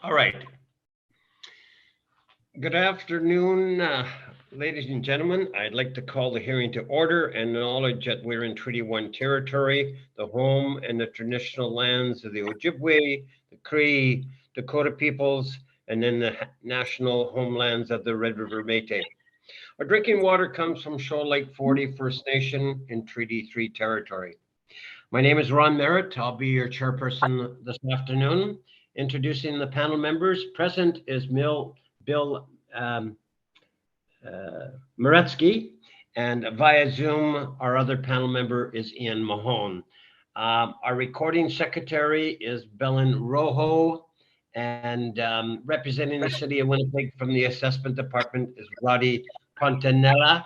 All right. Good afternoon, ladies and gentlemen. I'd like to call the hearing to order and acknowledge that we're in Treaty 1 territory, the home and the traditional lands of the Ojibwe, the Cree, Dakota peoples, and then the national homelands of the Red River Métis. Our drinking water comes from Shoal Lake 40 First Nation in Treaty 3 territory. My name is Ron Merritt. I'll be your chairperson this afternoon. Introducing the panel members, present is Bill Moretsky, and via Zoom, our other panel member is Ian Mahone. Our recording secretary is Belen Rojo, and representing the city of Winnipeg from the assessment department is Roddy Pontanella.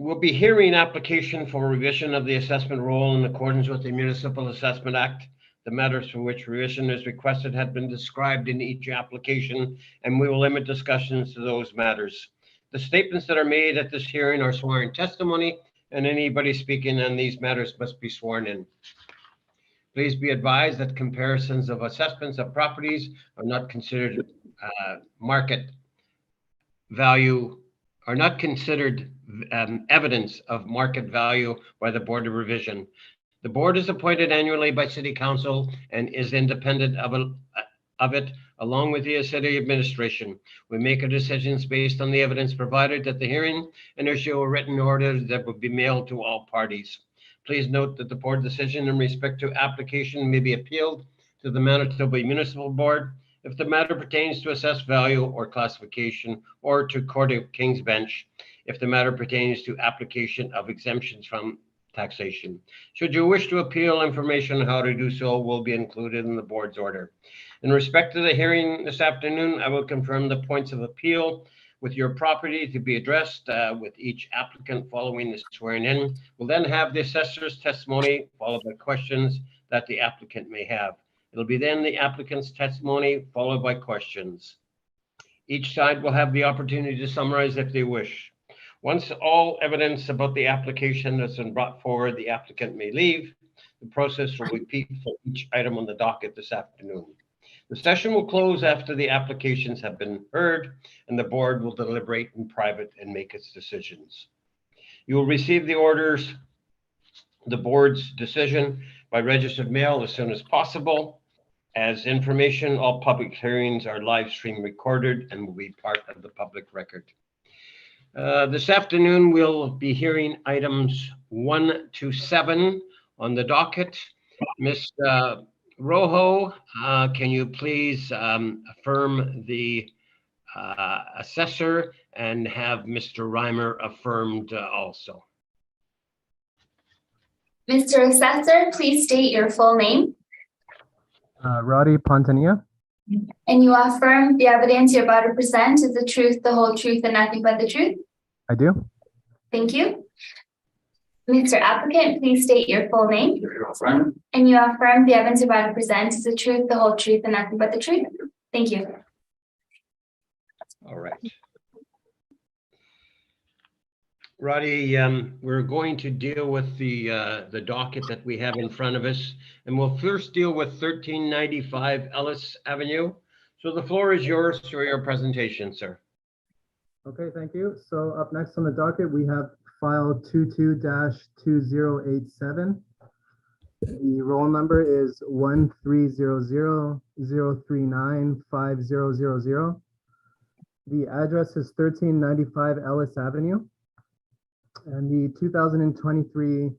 We'll be hearing application for revision of the assessment roll in accordance with the Municipal Assessment Act. The matters for which revision is requested have been described in each application, and we will limit discussions to those matters. The statements that are made at this hearing are sworn testimony, and anybody speaking on these matters must be sworn in. Please be advised that comparisons of assessments of properties are not considered market value, are not considered evidence of market value by the Board of Revision. The board is appointed annually by City Council and is independent of it, along with the city administration. We make our decisions based on the evidence provided at the hearing and issue a written order that will be mailed to all parties. Please note that the board decision in respect to application may be appealed to the Manitoba Municipal Board if the matter pertains to assessed value or classification, or to Court of King's Bench if the matter pertains to application of exemptions from taxation. Should you wish to appeal, information on how to do so will be included in the board's order. In respect to the hearing this afternoon, I will confirm the points of appeal with your property to be addressed with each applicant following the swearing in. We'll then have the assessor's testimony followed by questions that the applicant may have. It'll be then the applicant's testimony followed by questions. Each side will have the opportunity to summarize if they wish. Once all evidence about the application has been brought forward, the applicant may leave. The process will repeat for each item on the docket this afternoon. The session will close after the applications have been heard, and the board will deliberate in private and make its decisions. You will receive the board's decision by registered mail as soon as possible. As information, all public hearings are live stream recorded and will be part of the public record. This afternoon, we'll be hearing items 1 to 7 on the docket. Ms. Rojo, can you please affirm the assessor and have Mr. Reimer affirmed also? Mr. Assessor, please state your full name. Roddy Pontanilla. And you affirm the evidence you're about to present is the truth, the whole truth, and nothing but the truth? I do. Thank you. Mr. Applicant, please state your full name. And you affirm the evidence you're about to present is the truth, the whole truth, and nothing but the truth? Thank you. All right. Roddy, we're going to deal with the docket that we have in front of us, and we'll first deal with 1395 Ellis Avenue. So the floor is yours for your presentation, sir. Okay, thank you. So up next on the docket, we have file 22-2087. The roll number is 13000395000. The address is 1395 Ellis Avenue. And the 2023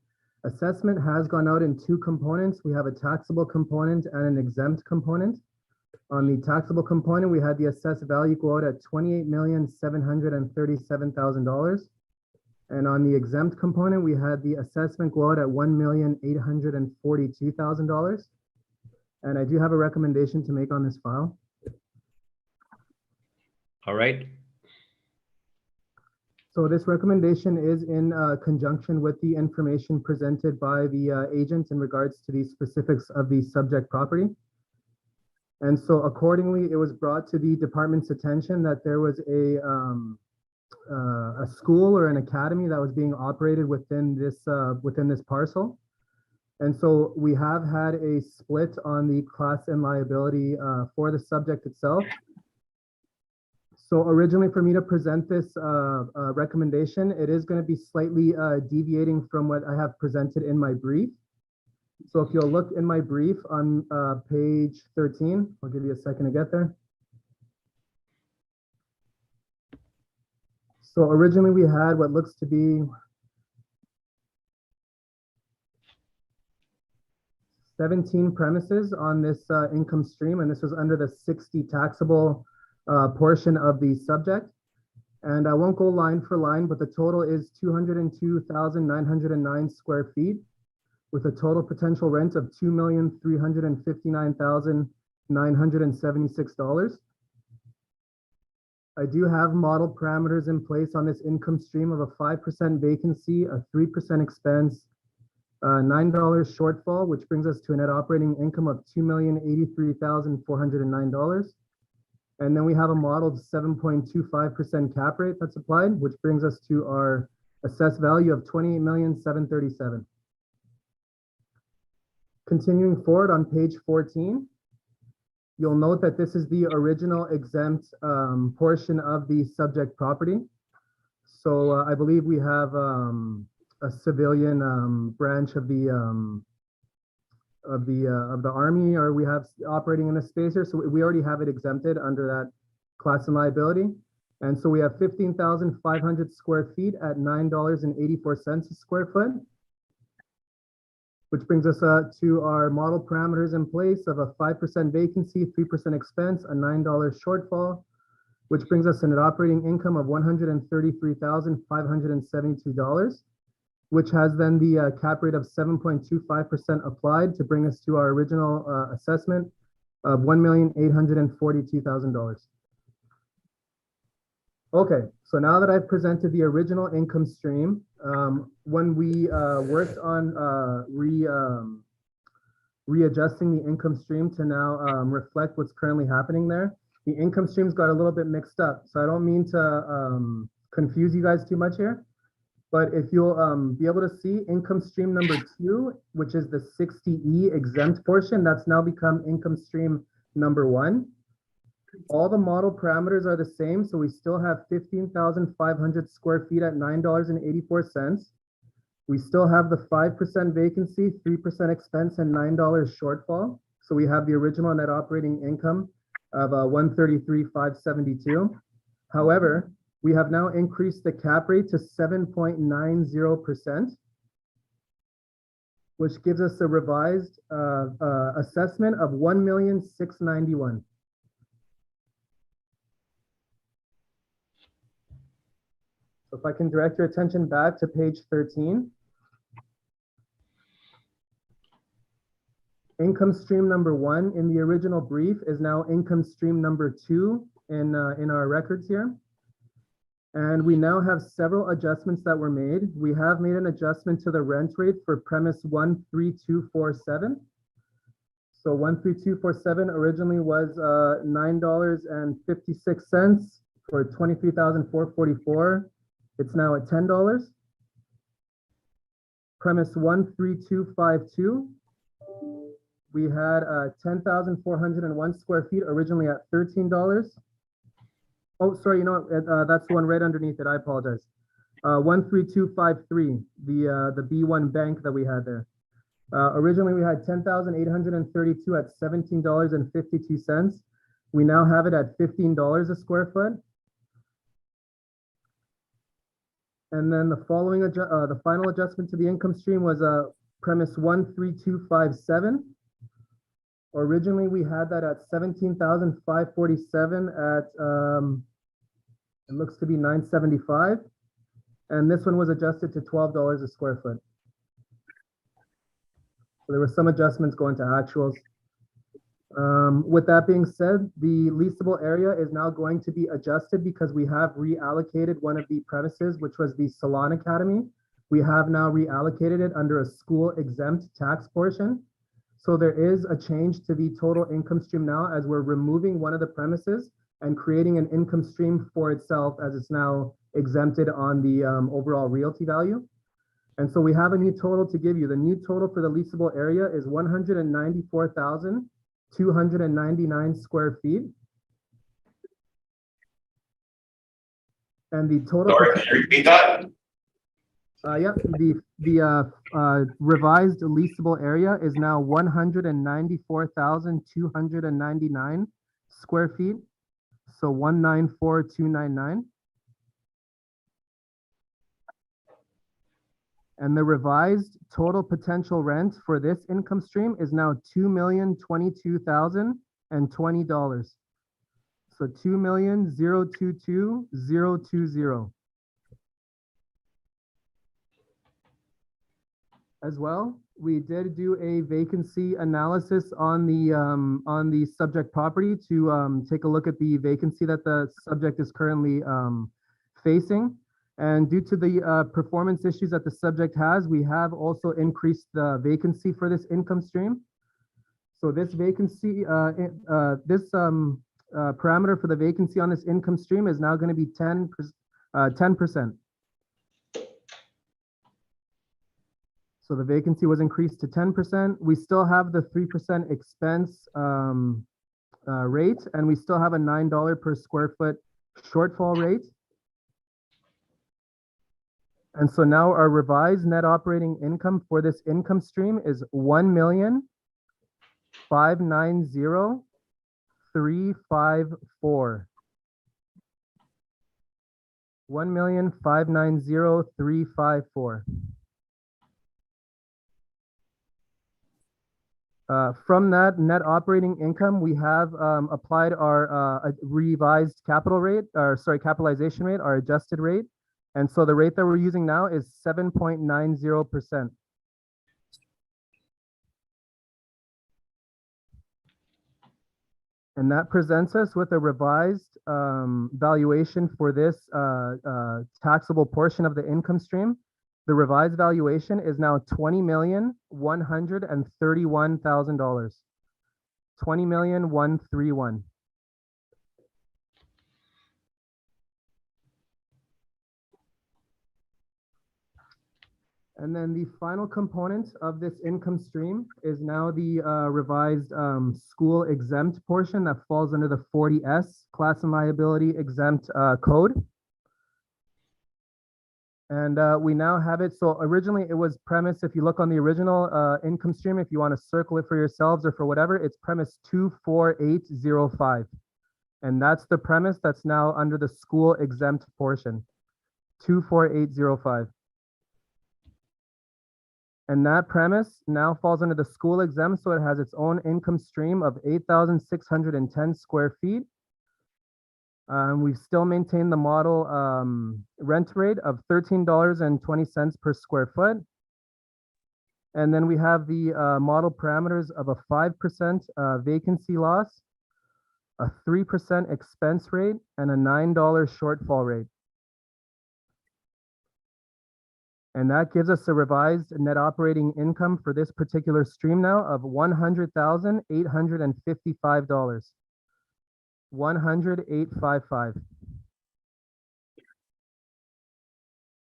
assessment has gone out in two components. We have a taxable component and an exempt component. On the taxable component, we had the assessed value go out at $28,737,000. And on the exempt component, we had the assessment go out at $1,842,000. And I do have a recommendation to make on this file. All right. So this recommendation is in conjunction with the information presented by the agent in regards to the specifics of the subject property. And so accordingly, it was brought to the department's attention that there was a school or an academy that was being operated within this parcel. And so we have had a split on the class and liability for the subject itself. So originally for me to present this recommendation, it is going to be slightly deviating from what I have presented in my brief. So if you'll look in my brief on page 13, I'll give you a second to get there. So originally we had what looks to be 17 premises on this income stream, and this was under the 60 taxable portion of the subject. And I won't go line for line, but the total is 202,909 square feet with a total potential rent of $2,359,976. I do have model parameters in place on this income stream of a 5% vacancy, a 3% expense, $9 shortfall, which brings us to a net operating income of $2,083,409. And then we have a modeled 7.25% cap rate that's applied, which brings us to our assessed value of $28,737,000. Continuing forward on page 14, you'll note that this is the original exempt portion of the subject property. So I believe we have a civilian branch of the Army, or we have operating in a space here. So we already have it exempted under that class and liability. And so we have 15,500 square feet at $9.84 a square foot, which brings us to our model parameters in place of a 5% vacancy, 3% expense, a $9 shortfall, which brings us an operating income of $133,572, which has then the cap rate of 7.25% applied to bring us to our original assessment of $1,842,000. Okay, so now that I've presented the original income stream, when we worked on readjusting the income stream to now reflect what's currently happening there, the income streams got a little bit mixed up. So I don't mean to confuse you guys too much here, but if you'll be able to see income stream number 2, which is the 60E exempt portion, that's now become income stream number 1. All the model parameters are the same, so we still have 15,500 square feet at $9.84. We still have the 5% vacancy, 3% expense, and $9 shortfall. So we have the original net operating income of $133,572. However, we have now increased the cap rate to 7.90%, which gives us a revised assessment of $1,691,000. So if I can direct your attention back to page 13. Income stream number 1 in the original brief is now income stream number 2 in our records here. And we now have several adjustments that were made. We have made an adjustment to the rent rate for premise 13247. So 13247 originally was $9.56 for 23,444. It's now at $10. Premise 13252. We had 10,401 square feet originally at $13. Oh, sorry, you know what? That's the one right underneath it. I apologize. 13253, the B1 bank that we had there. Originally, we had 10,832 at $17.52. We now have it at $15 a square foot. And then the following, the final adjustment to the income stream was premise 13257. Originally, we had that at 17,547 at, it looks to be 975. And this one was adjusted to $12 a square foot. So there were some adjustments going to actuals. With that being said, the leasable area is now going to be adjusted because we have reallocated one of the premises, which was the Salon Academy. We have now reallocated it under a school exempt tax portion. So there is a change to the total income stream now as we're removing one of the premises and creating an income stream for itself as it's now exempted on the overall realty value. And so we have a new total to give you. The new total for the leasable area is 194,299 square feet. And the total. Sorry, can you repeat that? Yep, the revised leasable area is now 194,299 square feet. So 194,299. And the revised total potential rent for this income stream is now $2,022,020. So $2,022,020. As well, we did do a vacancy analysis on the subject property to take a look at the vacancy that the subject is currently facing. And due to the performance issues that the subject has, we have also increased the vacancy for this income stream. So this vacancy, parameter for the vacancy on this income stream is now going to be 10%. So the vacancy was increased to 10%. We still have the 3% expense rate, and we still have a $9 per square foot shortfall rate. And so now our revised net operating income for this income stream is $1,590,354. $1,590,354. From that net operating income, we have applied our revised capitalization rate, our adjusted rate. And so the rate that we're using now is 7.90%. And that presents us with a revised valuation for this taxable portion of the income stream. The revised valuation is now $20,131,000. $20,131,000. And then the final component of this income stream is now the revised school exempt portion that falls under the 40S class and liability exempt code. And we now have it. So originally it was premise, if you look on the original income stream, if you want to circle it for yourselves or for whatever, it's premise 24805. And that's the premise that's now under the school exempt portion, 24805. And that premise now falls under the school exempt, so it has its own income stream of 8,610 square feet. We still maintain the model rent rate of $13.20 per square foot. And then we have the model parameters of a 5% vacancy loss, a 3% expense rate, and a $9 shortfall rate. And that gives us a revised net operating income for this particular stream now of $100,855. $100,855.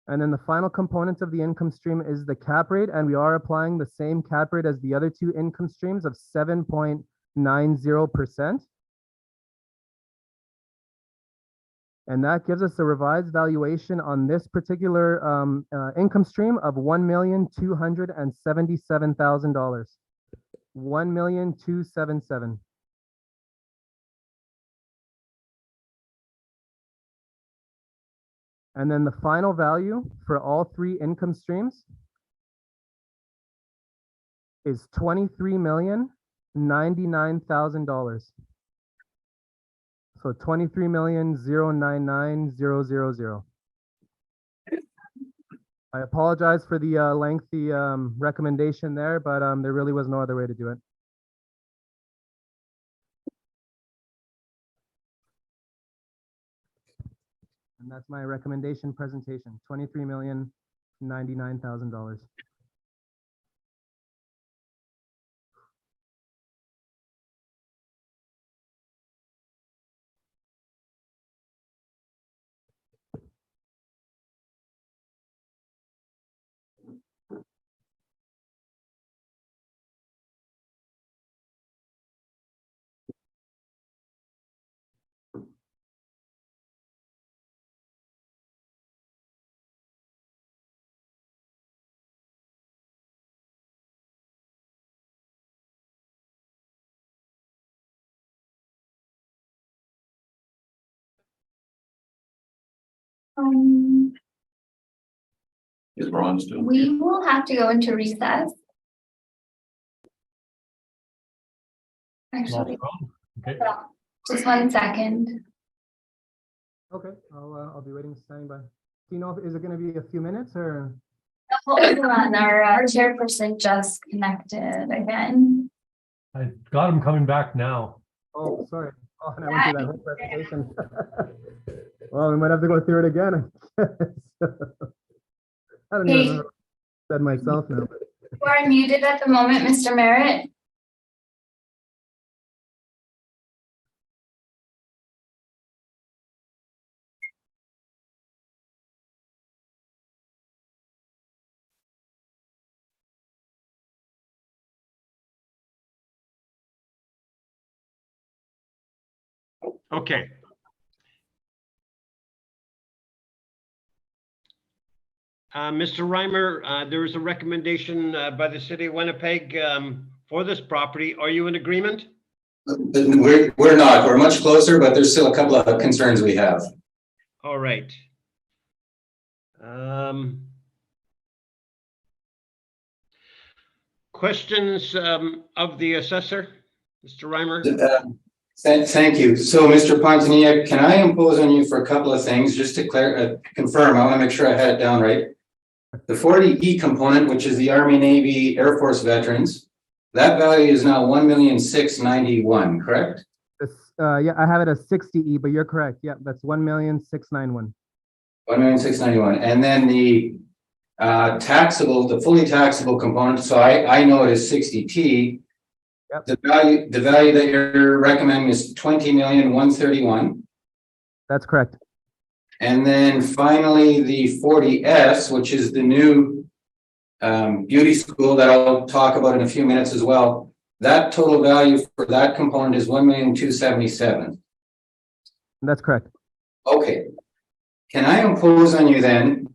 And then the final component of the income stream is the cap rate, and we are applying the same cap rate as the other two income streams of 7.90%. And that gives us a revised valuation on this particular income stream of $1,277,000. $1,277,000. And then the final value for all three income streams is $23,099,000. So $23,099,000. I apologize for the lengthy recommendation there, but there really was no other way to do it. And that's my recommendation presentation, $23,099,000. Is Ron still? We will have to go into recess. Actually, Okay. just 1 second. Okay, I'll be waiting, standing by. Do you know, is it gonna be a few minutes or? Hold on, our chairperson just connected again. I got him coming back now. Oh, sorry. Oh, and I went through that whole presentation. Well, we might have to go through it again. I guess. I don't even know. Said myself now. You are muted at the moment, Mr. Merritt. Okay. Mr. Reimer, there is a recommendation by the city of Winnipeg for this property. Are you in agreement? We're not. We're much closer, but there's still a couple of concerns we have. All right. Questions of the assessor, Mr. Reimer? Thank you. So, Mr. Pontinia, can I impose on you for a couple of things just to confirm? I want to make sure I had it down right. The 40E component, which is the Army, Navy, Air Force veterans, that value is now 1,691,000, correct? This, yeah, I have it as 60E, but you're correct. Yeah, that's 1,691,000. 1,691,000, and then the taxable, the fully taxable component. So I know it is 60T. Yep. The value that you're recommending is 20,131,000. That's correct. And then finally, the 40S, which is the new beauty school that I'll talk about in a few minutes as well. That total value for that component is 1,277,000. That's correct. Okay. Can I impose on you then?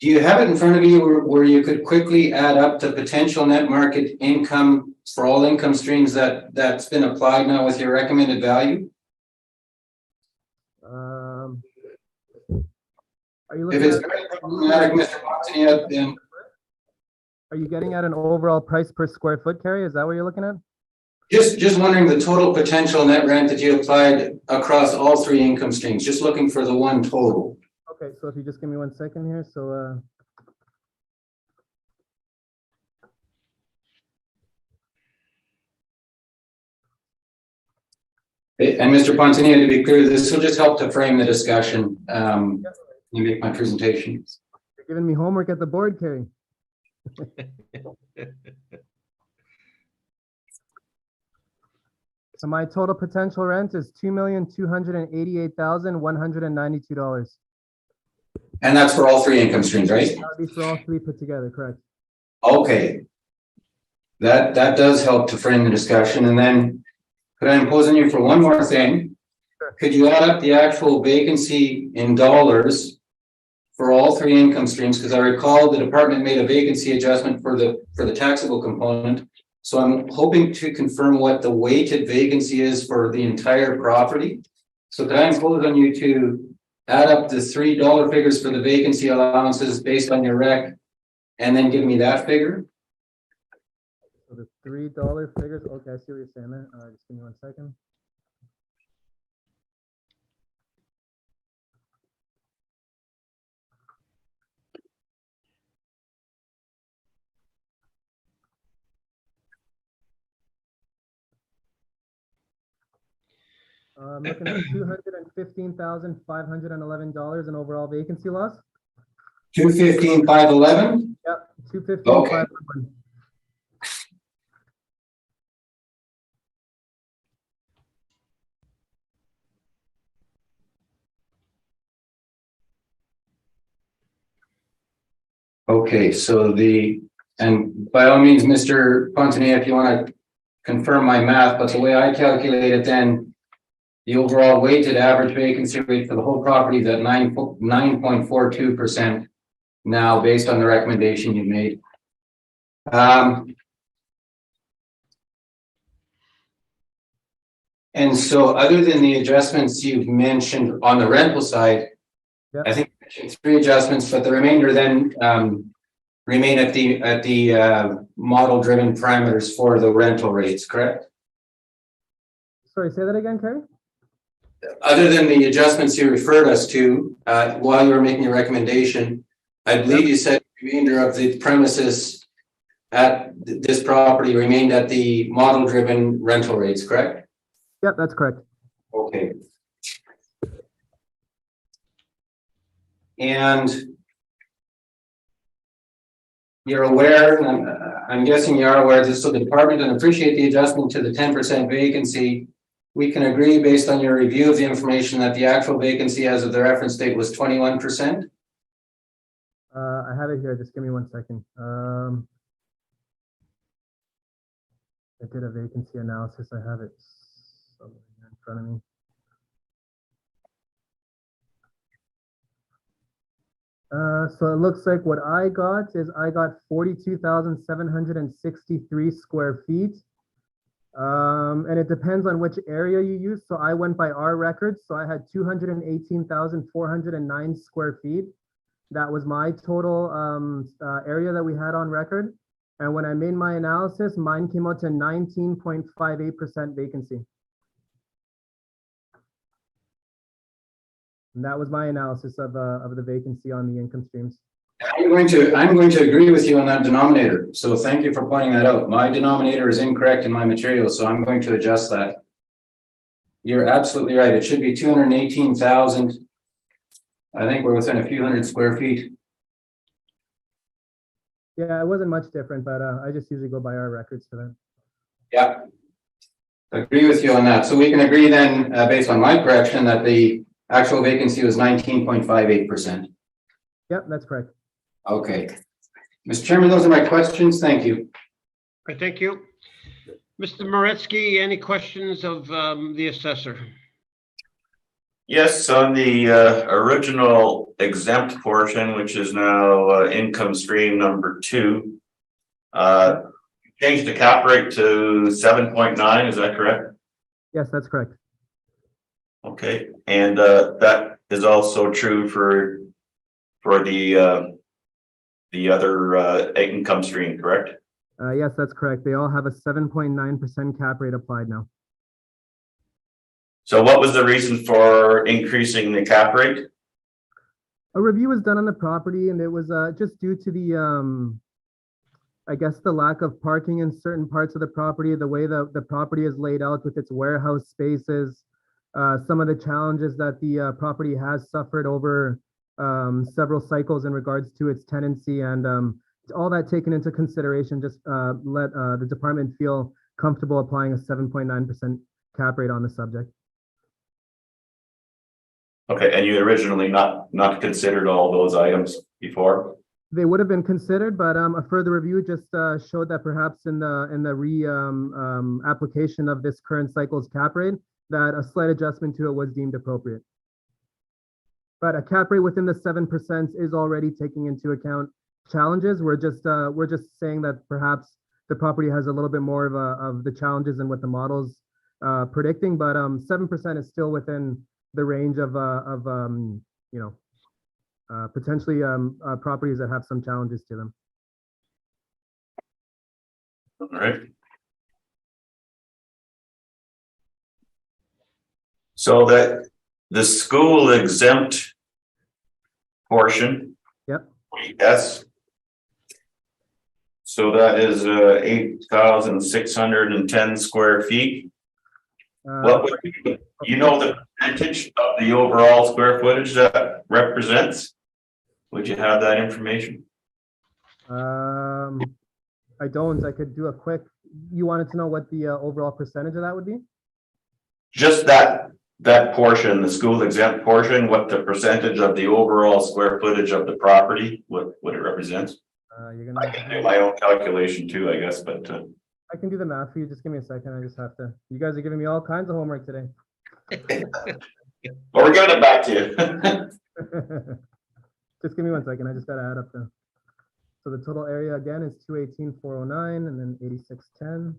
Do you have it in front of you where you could quickly add up the potential net market income for all income streams that's been applied now with your recommended value? Are you If looking it's at, very problematic, Mr. Pontinia, then are you getting at an overall price per square foot, Carrie? Is that what you're looking at? just wondering the total potential net rent that you applied across all three income streams, just looking for the one total. Okay, so if you just give me 1 second here, so And Mr. Pontinia, to be clear, this will just help to frame the discussion. You make my presentation. you're giving me homework at the board, Carrie. So my total potential rent is $2,288,192. And that's for all three income streams, right? That would be for all three put together, correct? Okay. That does help to frame the discussion. And then could I impose on you for one more thing? Sure. Could you add up the actual vacancy in dollars for all three income streams? Because I recall the department made a vacancy adjustment for the taxable component. So I'm hoping to confirm what the weighted vacancy is for the entire property. So could I impose on you to add up the $3 figures for the vacancy allowances based on your rec and then give me that figure? So the $3 figures, okay, I see what you're saying there. Just give me 1 second. I'm looking at $215,511 in overall vacancy loss. 215,511. Yep, Okay. 215,511. Okay, so and by all means, Mr. Pontinia, if you want to confirm my math, but the way I calculate it, then the overall weighted average vacancy rate for the whole property is at 9.42% now, based on the recommendation you made. And so other than the adjustments you've mentioned on the rental side, Yep. I think you mentioned 3 adjustments, but the remainder then remain at the model driven parameters for the rental rates, correct? Sorry, say that again, Kerry? Other than the adjustments you referred us to while you were making your recommendation, I believe you said the remainder of the premises at this property remained at the model driven rental rates, correct? Yep, that's correct. Okay. And you're aware, and I'm guessing you are aware, so the department and appreciate the adjustment to the 10% vacancy. We can agree based on your review of the information that the actual vacancy as of the reference date was 21%. I have it here. Just give me 1 second. I did a vacancy analysis. I have it somewhere in front of me. So it looks like what I got is I got 42,763 square feet. And it depends on which area you use. So I went by our records. So I had 218,409 square feet. That was my total area that we had on record. And when I made my analysis, mine came out to 19.58% vacancy. And that was my analysis of the vacancy on the income streams. I'm going to agree with you on that denominator. So thank you for pointing that out. My denominator is incorrect in my material, so I'm going to adjust that. You're absolutely right. It should be 218,000. I think we're within a few hundred square feet. Yeah, it wasn't much different, but I just usually go by our records for that. Yeah. Agree with you on that. So we can agree then, based on my correction, that the actual vacancy was 19.58%. Yep, that's correct. Okay. Mr. Chairman, those are my questions. Thank you. I thank you. Mr. Moretsky, any questions of the assessor? Yes, on the original exempt portion, which is now income stream number 2, changed the cap rate to 7.9, is that correct? Yes, that's correct. Okay, and that is also true for the other income stream, correct? Yes, that's correct. They all have a 7.9% cap rate applied now. So what was the reason for increasing the cap rate? A review was done on the property, and it was just due to the, I guess, the lack of parking in certain parts of the property, the way the property is laid out with its warehouse spaces, some of the challenges that the property has suffered over several cycles in regards to its tenancy, and all that taken into consideration just let the department feel comfortable applying a 7.9% cap rate on the subject. Okay, and you originally not considered all those items before? They would have been considered, but a further review just showed that perhaps in the application of this current cycle's cap rate, that a slight adjustment to it was deemed appropriate. But a cap rate within the 7% is already taking into account challenges. We're just saying that perhaps the property has a little bit more of the challenges than what the model's predicting, but 7% is still within the range of potentially properties that have some challenges to them. All right. So that the school exempt portion. Yep. Yes. So that is 8,610 square feet. What would be, you know, the percentage of the overall square footage that represents? Would you have that information? I don't. I could do a quick. You wanted to know what the overall percentage of that would be? Just that portion, the school exempt portion, what the percentage of the overall square footage of the property, what it represents? You're gonna I can do my own calculation too, I guess, but I can do the math for you. Just give me a second. I just have to. You guys are giving me all kinds of homework today. well, we're giving it back to you. Just give me 1 second. I just got to add up the. So the total area again is 218,409 and then 8610.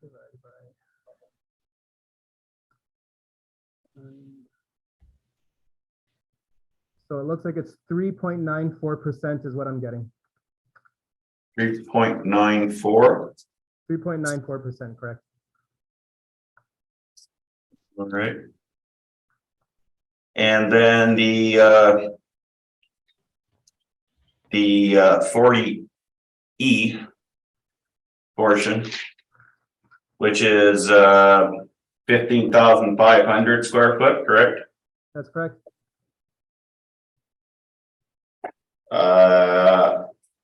Divided So it looks like it's 3.94% is what I'm getting. 3.94. 3.94%, correct. All right. And then the 40E portion, which is 15,500 square foot, correct? That's correct.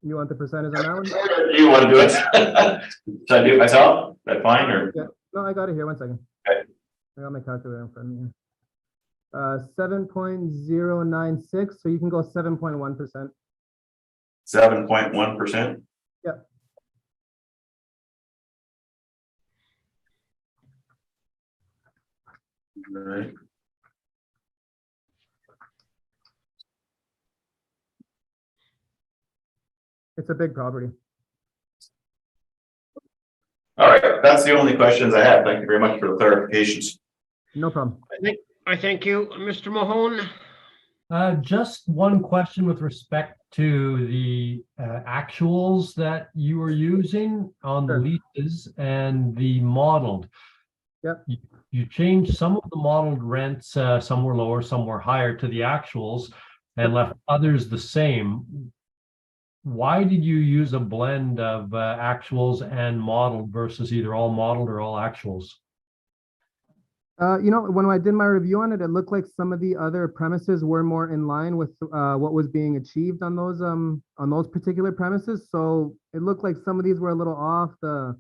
You want the percentage on that one? You want to do it? Should I do it myself? Is that fine or? Yeah, no, I got it here. 1 second. Okay. I got my calculator in front of me. 7.096. So you can go 7.1%. 7.1%. Yep. All right. It's a big property. All right, that's the only questions I have. Thank you very much for the clarifications. No problem. I thank you, Mr. Mahone. Just one question with respect to the actuals that you were using on the Sure. leases and the modeled. Yep. You changed some of the modeled rents, some were lower, some were higher to the actuals, and left others the same. Why did you use a blend of actuals and modeled versus either all modeled or all actuals? You know, when I did my review on it, it looked like some of the other premises were more in line with what was being achieved on those particular premises. So it looked like some of these were a little off. The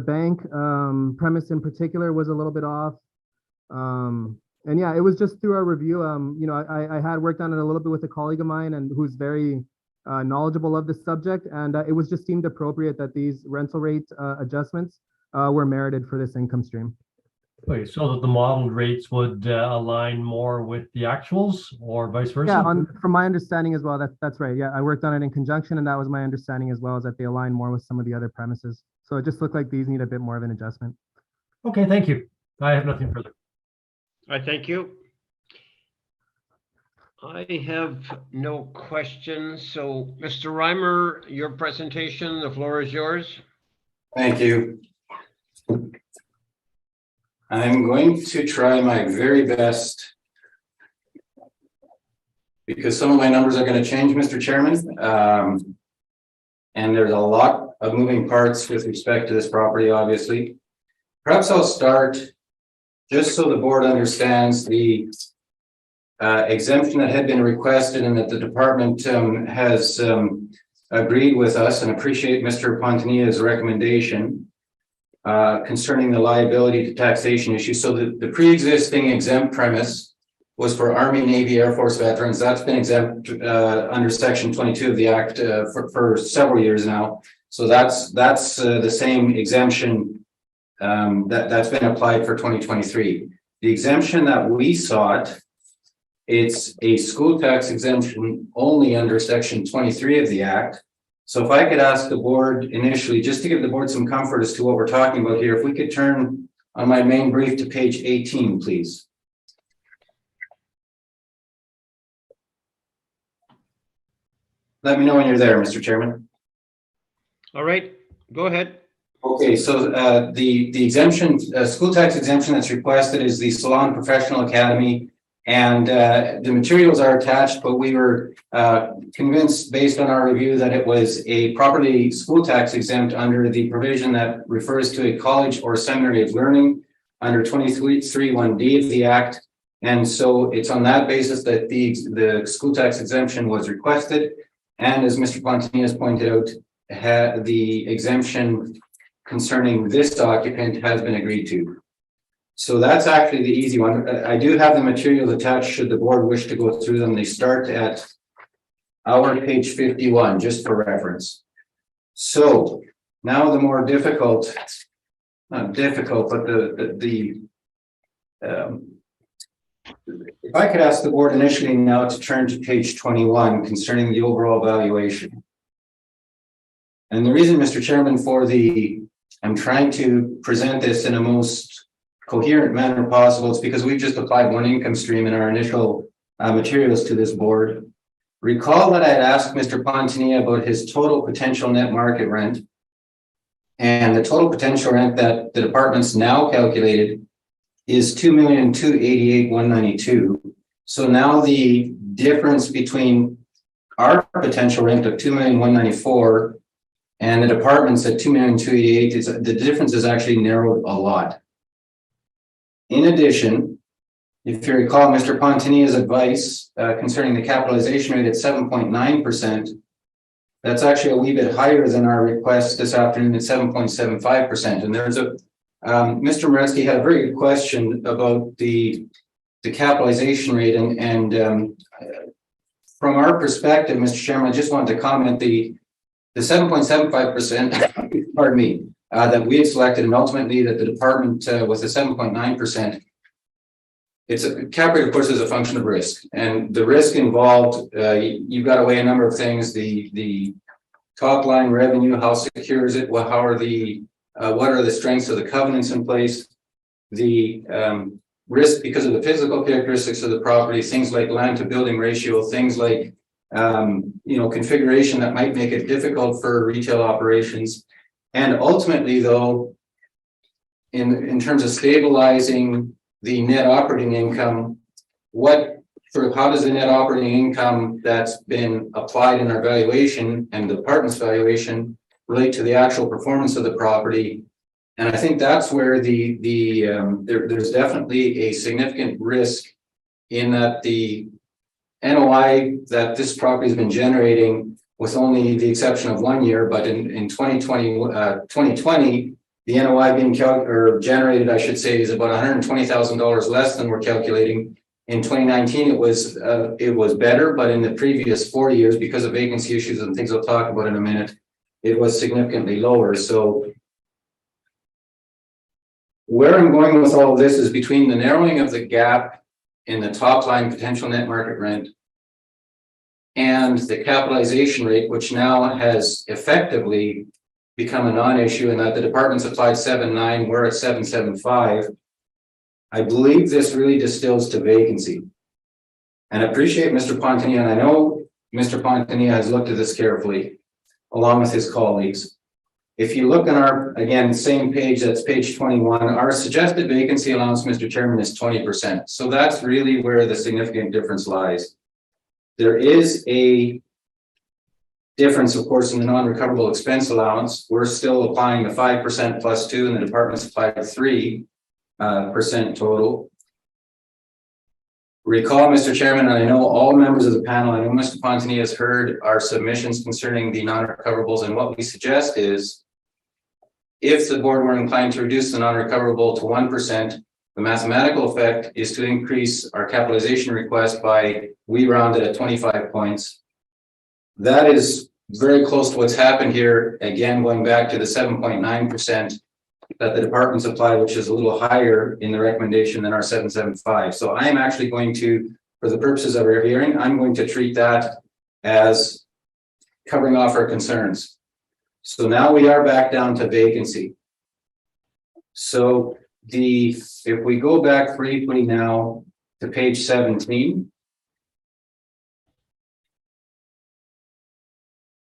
bank premise in particular was a little bit off. And yeah, it was just through our review. You know, I had worked on it a little bit with a colleague of mine and who's very knowledgeable of the subject, and it was just deemed appropriate that these rental rate adjustments were merited for this income stream. Okay, so that the modeled rates would align more with the actuals or vice versa? Yeah, from my understanding as well, that's right. Yeah, I worked on it in conjunction, and that was my understanding as well, is that they align more with some of the other premises. So it just looked like these need a bit more of an adjustment. Okay, thank you. I have nothing further. I thank you. I have no questions. So, Mr. Reimer, your presentation, the floor is yours. Thank you. I'm going to try my very best because some of my numbers are going to change, Mr. Chairman. And there's a lot of moving parts with respect to this property, obviously. Perhaps I'll start just so the board understands the exemption that had been requested and that the department has agreed with us, and appreciate Mr. Pontania's recommendation concerning the liability to taxation issue. So the pre-existing exempt premise was for Army, Navy, Air Force veterans. That's been exempt under Section 22 of the Act for several years now. So that's the same exemption that's been applied for 2023. The exemption that we sought, it's a school tax exemption only under Section 23 of the Act. So if I could ask the board initially, just to give the board some comfort as to what we're talking about here, if we could turn on my main brief to page 18, please. Let me know when you're there, Mr. Chairman. All right, go ahead. Okay, so the exemption, school tax exemption that's requested is the Salon Professional Academy, and the materials are attached, but we were convinced based on our review that it was a properly school tax exempt under the provision that refers to a college or seminary of learning under 23(1)(d) of the Act. And so it's on that basis that the school tax exemption was requested. And as Mr. Pontani has pointed out, the exemption concerning this occupant has been agreed to. So that's actually the easy one. I do have the materials attached should the board wish to go through them. They start at our page 51, just for reference. So now the more difficult, not difficult, but if I could ask the board initially now to turn to page 21 concerning the overall valuation. And the reason, Mr. Chairman, I'm trying to present this in a most coherent manner possible, it's because we've just applied one income stream in our initial materials to this board. Recall that I had asked Mr. Pontinia about his total potential net market rent. And the total potential rent that the department's now calculated is $2,288,192. So now the difference between our potential rent of $2,194,000 and the department's at $2,288,000 is the difference is actually narrowed a lot. In addition, if you recall Mr. Pontinia's advice concerning the capitalization rate at 7.9%, that's actually a wee bit higher than our request this afternoon at 7.75%. And there's a Mr. Moretzky had a very good question about the capitalization rate, and from our perspective, Mr. Chairman, I just wanted to comment the 7.75%, pardon me, that we had selected, and ultimately that the department was a 7.9%. It's a cap rate, of course, is a function of risk, and the risk involved. You've got to weigh a number of things: the top line revenue, how secure is it? What are the strengths of the covenants in place? The risk because of the physical characteristics of the property, things like land to building ratio, things like configuration that might make it difficult for retail operations, and ultimately, though, in terms of stabilizing the net operating income, how does the net operating income that's been applied in our valuation and the department's valuation relate to the actual performance of the property? And I think that's where there's definitely a significant risk in that the NOI that this property has been generating, with only the exception of 1 year, but in 2020, the NOI being generated, I should say, is about $120,000 less than we're calculating. In 2019, it was better, but in the previous 4 years, because of vacancy issues and things I'll talk about in a minute, it was significantly lower. So where I'm going with all of this is between the narrowing of the gap in the top line potential net market rent and the capitalization rate, which now has effectively become a non-issue, and that the department's applied 7.9, we're at 7.75. I believe this really distills to vacancy. And I appreciate Mr. Pontinia, and I know Mr. Pontinia has looked at this carefully, along with his colleagues. If you look on our, again, same page, that's page 21, our suggested vacancy allowance, Mr. Chairman, is 20%. So that's really where the significant difference lies. There is a difference, of course, in the non-recoverable expense allowance. We're still applying the 5% plus 2, and the department's applied 3% total. Recall, Mr. Chairman, and I know all members of the panel, I know Mr. Pontini has heard our submissions concerning the non-recoverables, and what we suggest is, if the board were inclined to reduce the non-recoverable to 1%, the mathematical effect is to increase our capitalization request by, we rounded at 25 points. That is very close to what's happened here, again, going back to the 7.9% that the department's applied, which is a little higher in the recommendation than our 7.75. So I am actually going to, for the purposes of our hearing, I'm going to treat that as covering off our concerns. So now we are back down to vacancy. So if we go back briefly now to page 17,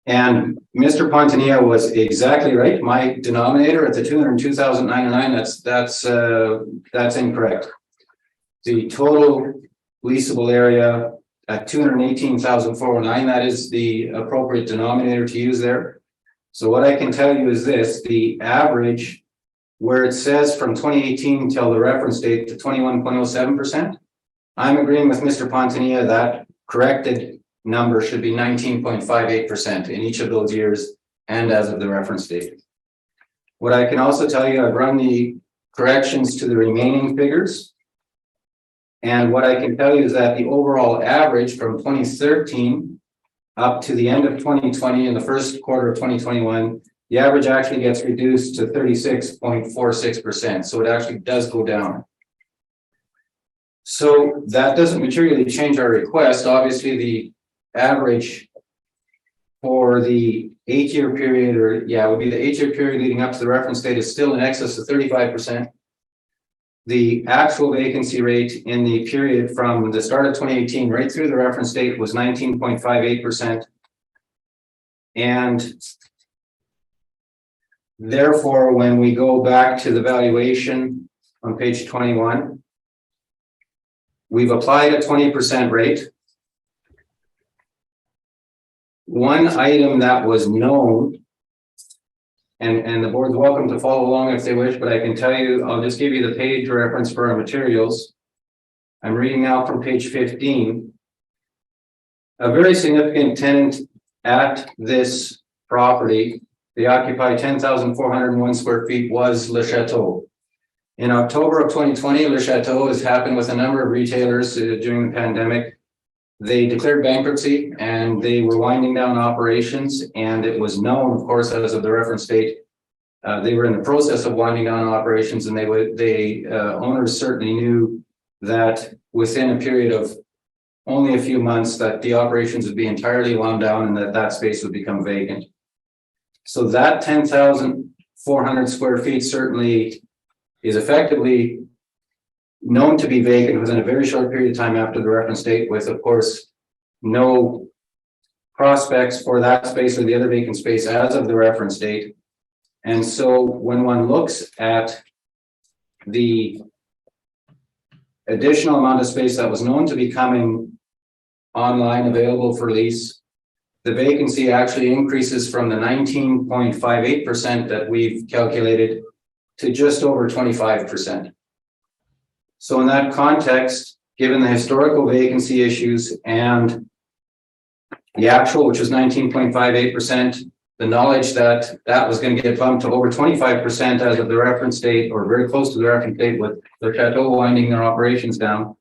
and Mr. Pontinia was exactly right. My denominator at the 202,909, that's incorrect. The total leasable area at 218,409, that is the appropriate denominator to use there. So what I can tell you is this: the average, where it says from 2018 till the reference date to 21.07%, I'm agreeing with Mr. Pontinia that corrected number should be 19.58% in each of those years and as of the reference date. What I can also tell you, I've run the corrections to the remaining figures. And what I can tell you is that the overall average from 2013 up to the end of 2020 and the first quarter of 2021, the average actually gets reduced to 36.46%. So it actually does go down. So that doesn't materially change our request. Obviously, the average for the 8-year period, or it would be the 8-year period leading up to the reference date, is still in excess of 35%. the actual vacancy rate in the period from the start of 2018 right through the reference date was 19.58%. And therefore, when we go back to the valuation on page 21, we've applied a 20% rate. One item that was known, and the board's welcome to follow along if they wish, but I can tell you, I'll just give you the page reference for our materials. I'm reading now from page 15. A very significant tenant at this property, they occupy 10,401 square feet, was Le Chateau. In October of 2020, Le Chateau has happened with a number of retailers during the pandemic. They declared bankruptcy and they were winding down operations, and it was known, of course, as of the reference date, they were in the process of winding down operations, and owners certainly knew that within a period of only a few months that the operations would be entirely wound down and that space would become vacant. So that 10,400 square feet certainly is effectively known to be vacant within a very short period of time after the reference date, with, of course, no prospects for that space or the other vacant space as of the reference date. And so when one looks at the additional amount of space that was known to be coming online available for lease, the vacancy actually increases from the 19.58% that we've calculated to just over 25%. So in that context, given the historical vacancy issues and the actual, which was 19.58%, the knowledge that that was going to get bumped to over 25% as of the reference date, or very close to the reference date, with the Chateau winding their operations down,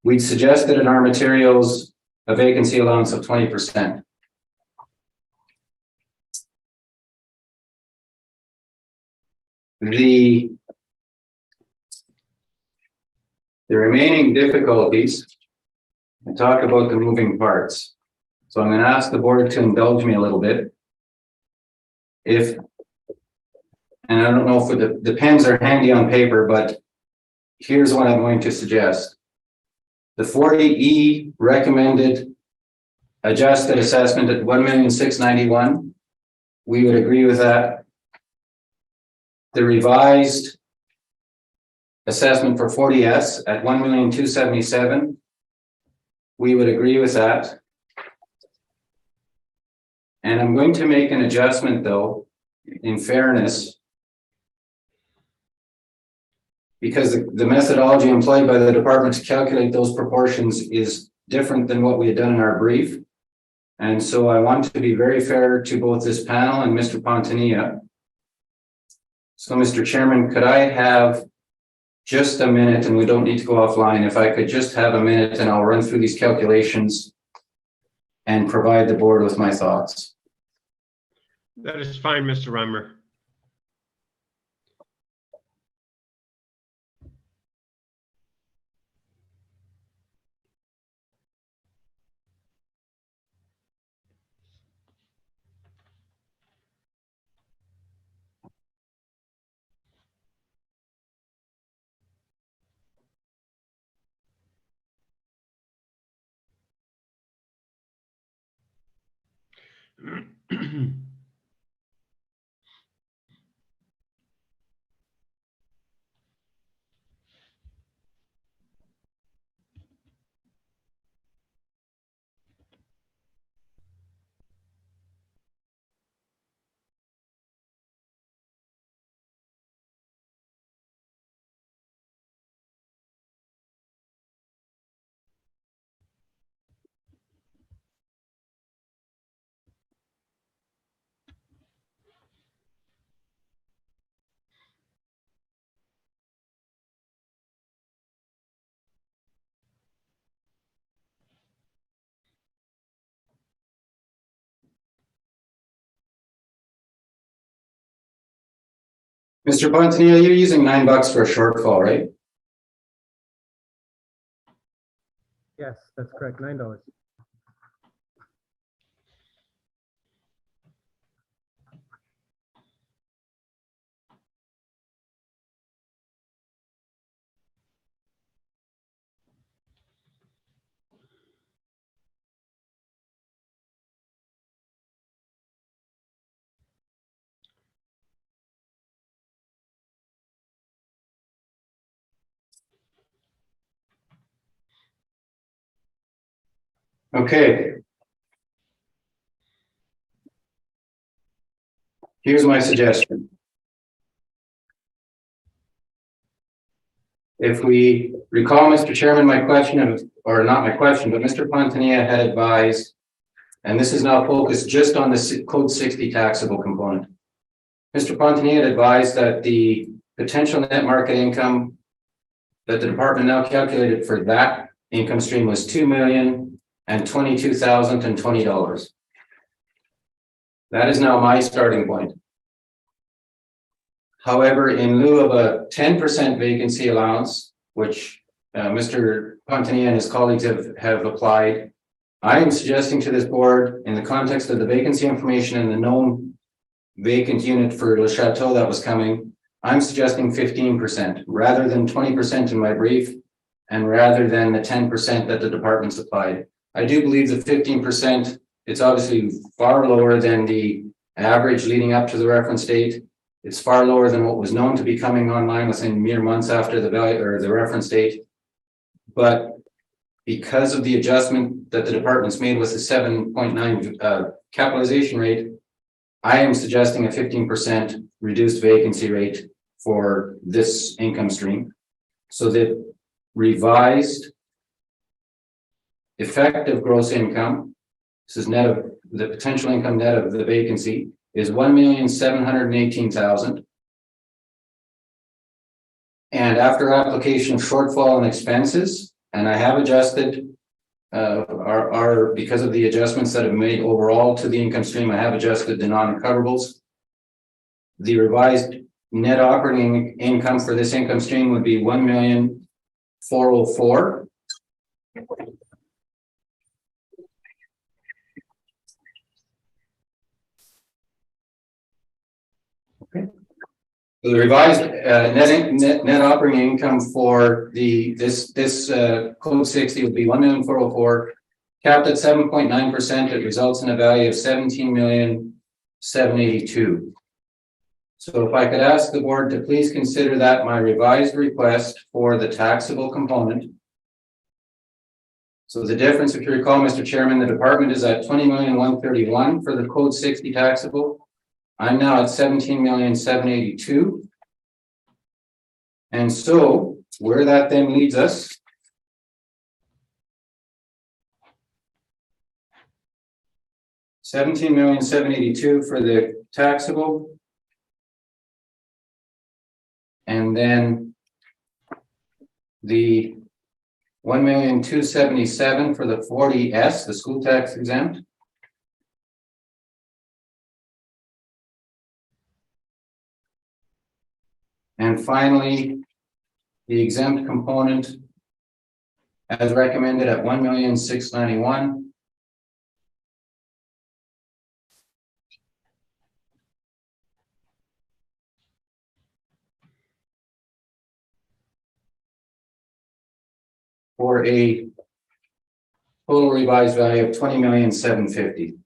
we'd suggested in our materials a vacancy allowance of 20%. The remaining difficulties, I talk about the moving parts. So I'm going to ask the board to indulge me a little bit. And I don't know if the pens are handy on paper, but here's what I'm going to suggest. The 40E recommended adjusted assessment at 1,691,000. We would agree with that. The revised assessment for 40S at 1,277,000. We would agree with that. And I'm going to make an adjustment, though, in fairness, because the methodology employed by the department to calculate those proportions is different than what we had done in our brief. And so I want to be very fair to both this panel and Mr. Pontanilla. So, Mr. Chairman, could I have just a minute, and we don't need to go offline, if I could just have a minute and I'll run through these calculations and provide the board with my thoughts. That is fine, Mr. Reimer. Mr. Pontanilla, you're using $9 for a shortfall, right? Yes, that's correct, $9. Okay. Here's my suggestion. If we recall, Mr. Chairman, my question or not my question, but Mr. Pontanilla had advised, and this is now focused just on the Code 60 taxable component. Mr. Pontanilla had advised that the potential net market income that the department now calculated for that income stream was $2,022,020. That is now my starting point. However, in lieu of a 10% vacancy allowance, which Mr. Pontanilla and his colleagues have applied, I am suggesting to this board, in the context of the vacancy information and the known vacant unit for Le Chateau that was coming, I'm suggesting 15% rather than 20% in my brief, and rather than the 10% that the department supplied. I do believe the 15%, it's obviously far lower than the average leading up to the reference date. It's far lower than what was known to be coming online within mere months after the value or the reference date. But because of the adjustment that the department's made with the 7.9 capitalization rate, I am suggesting a 15% reduced vacancy rate for this income stream. So the revised effective gross income, this is net of the potential income net of the vacancy, is $1,718,000. And after application of shortfall and expenses, and I have adjusted because of the adjustments that have made overall to the income stream, I have adjusted the non-recoverables. The revised net operating income for this income stream would be $1,404,000. Okay. The revised net operating income for this code 60 would be $1,404,000, capped at 7.9%. It results in a value of $17,782,000. So if I could ask the board to please consider that my revised request for the taxable component. So the difference, if you recall, Mr. Chairman, the department is at $20,131,000 for the code 60 taxable. I'm now at $17,782,000. And so where that then leads us $17,782,000 for the taxable. And then the $1,277,000 for the 40S, the school tax exempt. And finally, the exempt component as recommended at $1,691,000. For a total revised value of $20,750,000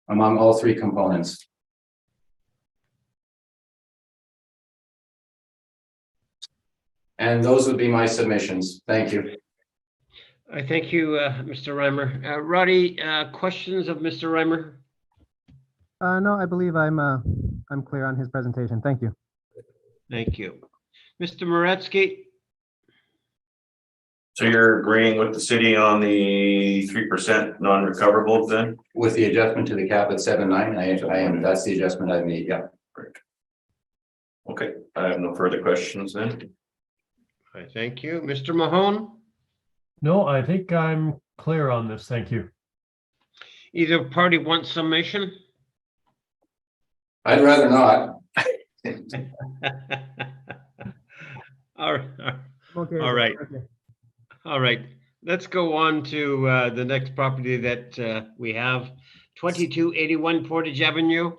among all three components. And those would be my submissions. Thank you. I thank you, Mr. Reimer. Roddy, questions of Mr. Reimer? No, I believe I'm clear on his presentation. Thank you. Thank you. Mr. Moretsky? So you're agreeing with the city on the 3% non-recoverables then? With the adjustment to the cap at 7.9, I am. That's the adjustment I've made. Yeah. Great. Okay, I have no further questions then. I thank you. Mr. Mahone? No, I think I'm clear on this. Thank you. Either party wants summation? I'd rather not. All right. Okay. All right. Okay. All right. Let's go on to the next property that we have, 2281 Portage Avenue.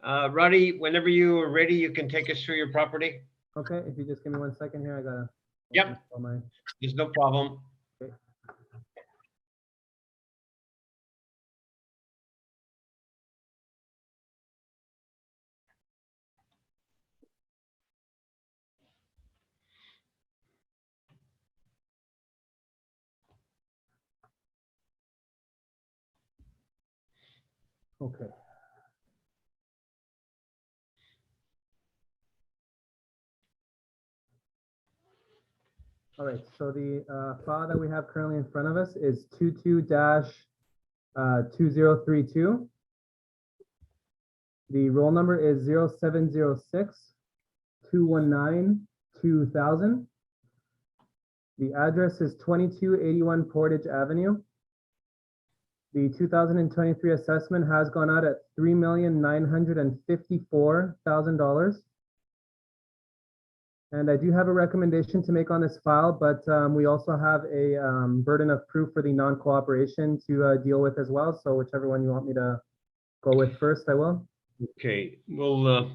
Roddy, whenever you are ready, you can take us through your property. Okay, if you just give me 1 second here, I gotta. Yep. install my- There's no problem. Okay. Okay. All right, so the file that we have currently in front of us is 22-2032. The roll number is 0706-219-2000. The address is 2281 Portage Avenue. The 2023 assessment has gone out at $3,954,000. And I do have a recommendation to make on this file, but we also have a burden of proof for the non-cooperation to deal with as well. So whichever one you want me to go with first, I will. Okay, well,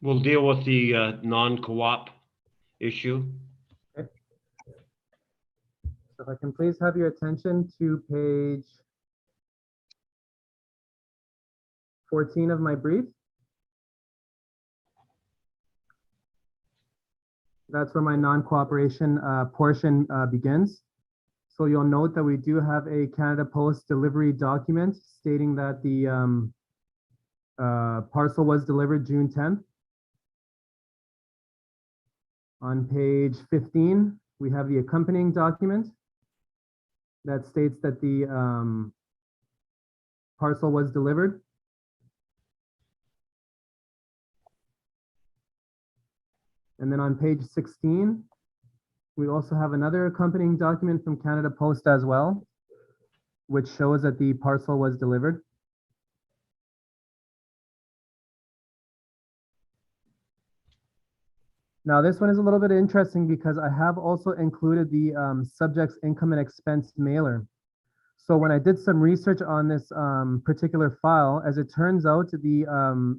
we'll deal with the non-co-op issue. Okay. So if I can please have your attention to page 14 of my brief. That's where my non-cooperation portion begins. So you'll note that we do have a Canada Post delivery document stating that the parcel was delivered June 10th. On page 15, we have the accompanying document that states that the parcel was delivered. And then on page 16, we also have another accompanying document from Canada Post as well, which shows that the parcel was delivered. Now, this one is a little bit interesting because I have also included the subject's income and expense mailer. So when I did some research on this particular file, as it turns out, the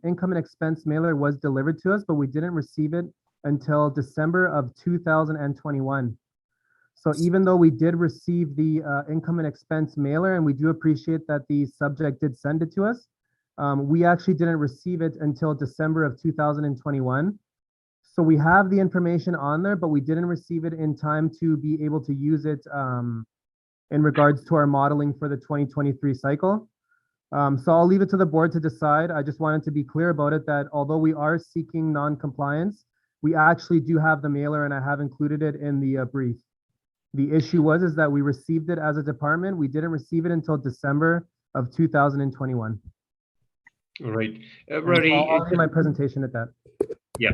income and expense mailer was delivered to us, but we didn't receive it until December of 2021. So even though we did receive the income and expense mailer, and we do appreciate that the subject did send it to us, we actually didn't receive it until December of 2021. So we have the information on there, but we didn't receive it in time to be able to use it in regards to our modeling for the 2023 cycle. So I'll leave it to the board to decide. I just wanted to be clear about it, that although we are seeking non-compliance, we actually do have the mailer, and I have included it in the brief. The issue is that we received it as a department. We didn't receive it until December of 2021. All right, Roddy, I'll end my presentation at that. Yeah,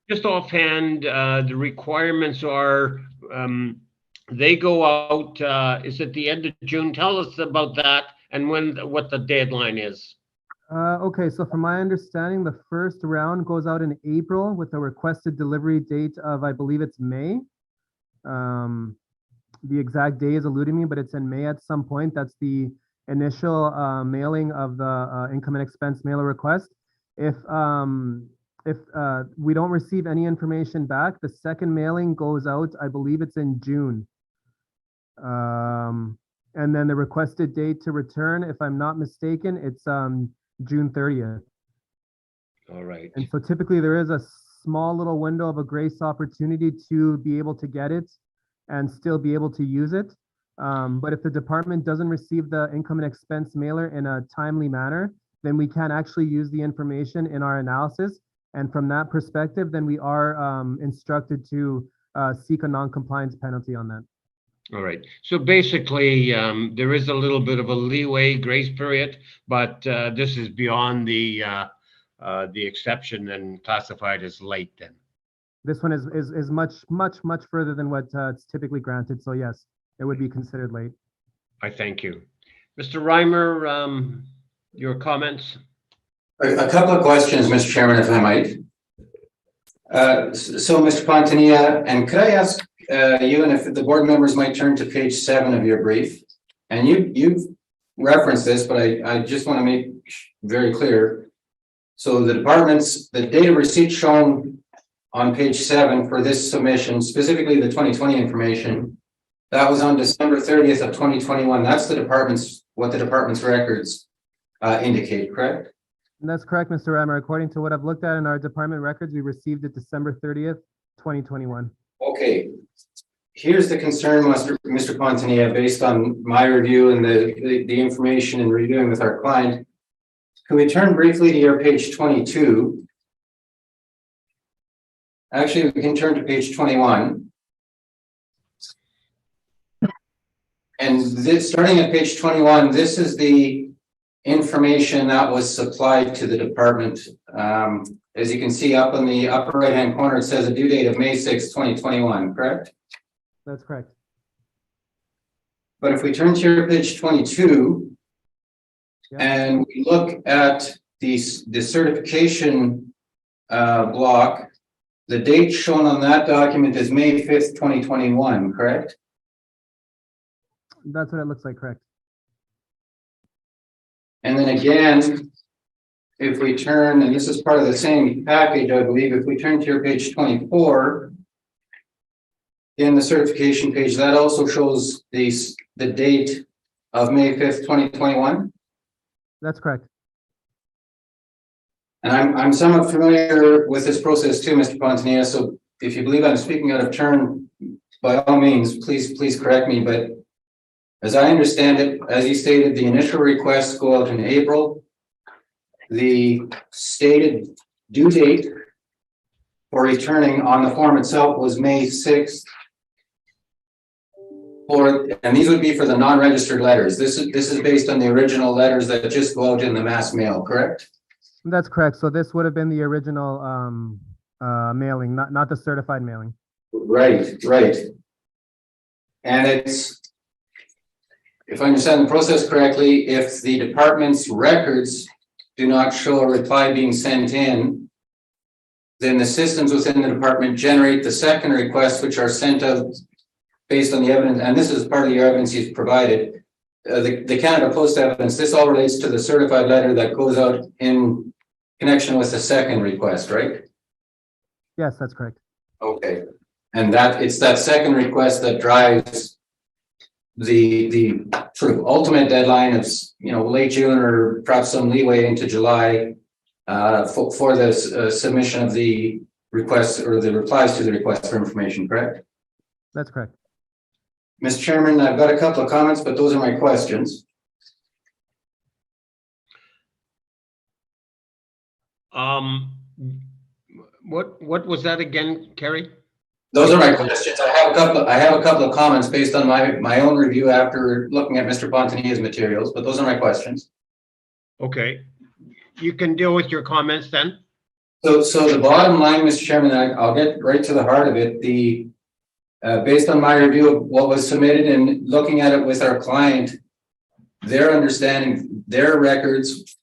just offhand, the requirements are, they go out, is it the end of June? Tell us about that and what the deadline is. Okay, so from my understanding, the first round goes out in April with a requested delivery date of, I believe it's May. The exact day is eluding me, but it's in May at some point. That's the initial mailing of the income and expense mailer request. If we don't receive any information back, the second mailing goes out, I believe it's in June. And then the requested date to return, if I'm not mistaken, it's June 30th. All right. And so typically there is a small little window of a grace opportunity to be able to get it and still be able to use it. But if the department doesn't receive the income and expense mailer in a timely manner, then we can actually use the information in our analysis. And from that perspective, then we are instructed to seek a non-compliance penalty on that. All right. So basically, there is a little bit of a leeway grace period, but this is beyond the exception and classified as late then. This one is much further than what it's typically granted. So yes, it would be considered late. I thank you. Mr. Reimer, your comments? A couple of questions, Mr. Chairman, if I might. So Mr. Pontinia, and could I ask you, and if the board members might turn to page 7 of your brief, and you've referenced this, but I just want to make very clear. So the date of receipt shown on page 7 for this submission, specifically the 2020 information, that was on December 30th of 2021. That's what the department's records indicate, correct? And that's correct, Mr. Reimer. According to what I've looked at in our department records, we received it December 30th, 2021. Okay. here's the concern, Mr. Pontanilla, based on my review and the information and reviewing with our client. Can we turn briefly to your page 22? Actually, we can turn to page 21. And this, starting at page 21, this is the information that was supplied to the department. As you can see up in the upper right-hand corner, it says a due date of May 6, 2021, correct? That's correct. But if we turn to your page 22, Yeah. and we look at the certification block, the date shown on that document is May 5th, 2021, correct? That's what it looks like, correct. And then again, if we turn, and this is part of the same package, I believe, if we turn to your page 24, in the certification page, that also shows the date of May 5th, 2021. That's correct. And I'm somewhat familiar with this process too, Mr. Pontanilla, so if you believe I'm speaking out of turn, by all means, please correct me, but as I understand it, as you stated, the initial requests go out in April. The stated due date for returning on the form itself was May 6th. And these would be for the non-registered letters. This is based on the original letters that just go out in the mass mail, correct? That's correct. So this would have been the original mailing, not the certified mailing. Right. And it's, if I understand the process correctly, if the department's records do not show a reply being sent in, then the systems within the department generate the second request, which are sent out based on the evidence. And this is part of your evidence you've provided. The Canada Post evidence, this all relates to the certified letter that goes out in connection with the second request, right? Yes, that's correct. Okay. And that it's that second request that drives the sort of ultimate deadline of, late June or perhaps some leeway into July for the submission of the requests or the replies to the request for information, correct? That's correct. Mr. Chairman, I've got a couple of comments, but those are my questions. What was that again, Kerry? Those are my questions. I have a couple of comments based on my own review after looking at Mr. Pontanilla's materials, but those are my questions. Okay, you can deal with your comments then. So the bottom line, Mr. Chairman, I'll get right to the heart of it. Based on my review of what was submitted and looking at it with our client, their understanding, their records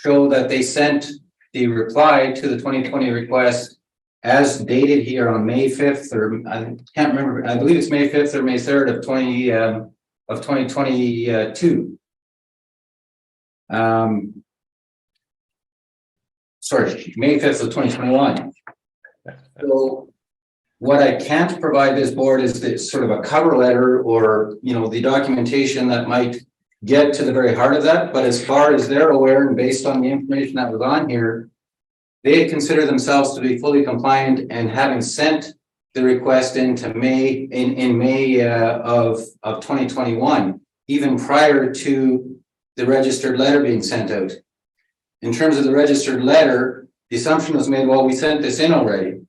show that they sent the reply to the 2020 request as dated here on May 5th, or I can't remember, I believe it's May 5th or May 3rd of 2022. Sorry, May 5th of 2021. So what I can't provide this board is this sort of a cover letter or, the documentation that might get to the very heart of that. But as far as they're aware and based on the information that was on here, they consider themselves to be fully compliant and having sent the request into May of 2021, even prior to the registered letter being sent out. In terms of the registered letter, the assumption was made, well, we sent this in already.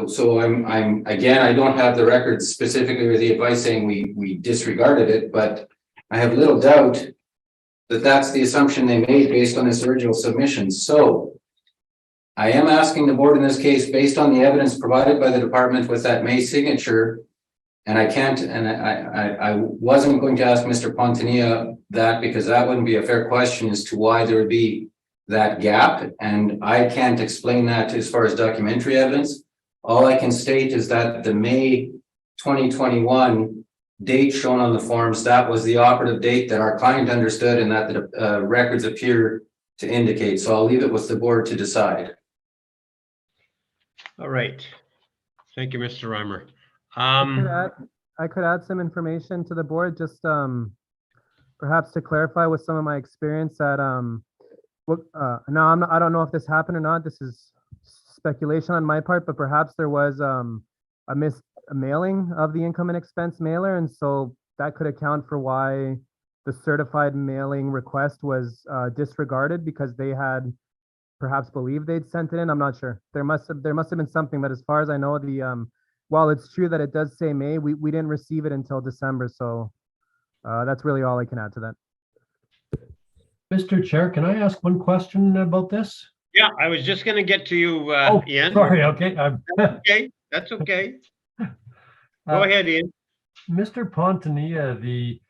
So I'm again, I don't have the records specifically or the advice saying we disregarded it, but I have little doubt that that's the assumption they made based on this original submission. So I am asking the board in this case, based on the evidence provided by the department with that May signature, and I wasn't going to ask Mr. Pontanilla that because that wouldn't be a fair question as to why there would be that gap. And I can't explain that as far as documentary evidence. All I can state is that the May 2021 date shown on the forms, that was the operative date that our client understood and that the records appear to indicate. So I'll leave it with the board to decide. All right. Thank you, Mr. Reimer. I could add some information to the board, just perhaps to clarify with some of my experience that I don't know if this happened or not. This is speculation on my part, but perhaps there was a mailing of the income and expense mailer, and so that could account for why the certified mailing request was disregarded because they had perhaps believed they'd sent it in. I'm not sure. There must have been something, but as far as I know, while it's true that it does say May, we didn't receive it until December, so that's really all I can add to that. Mr. Chair, can I ask one question about this? Yeah, I was just gonna get to you, Oh, Ian. sorry, okay. Okay, that's okay. Go ahead, Ian. Mr. Pontonia,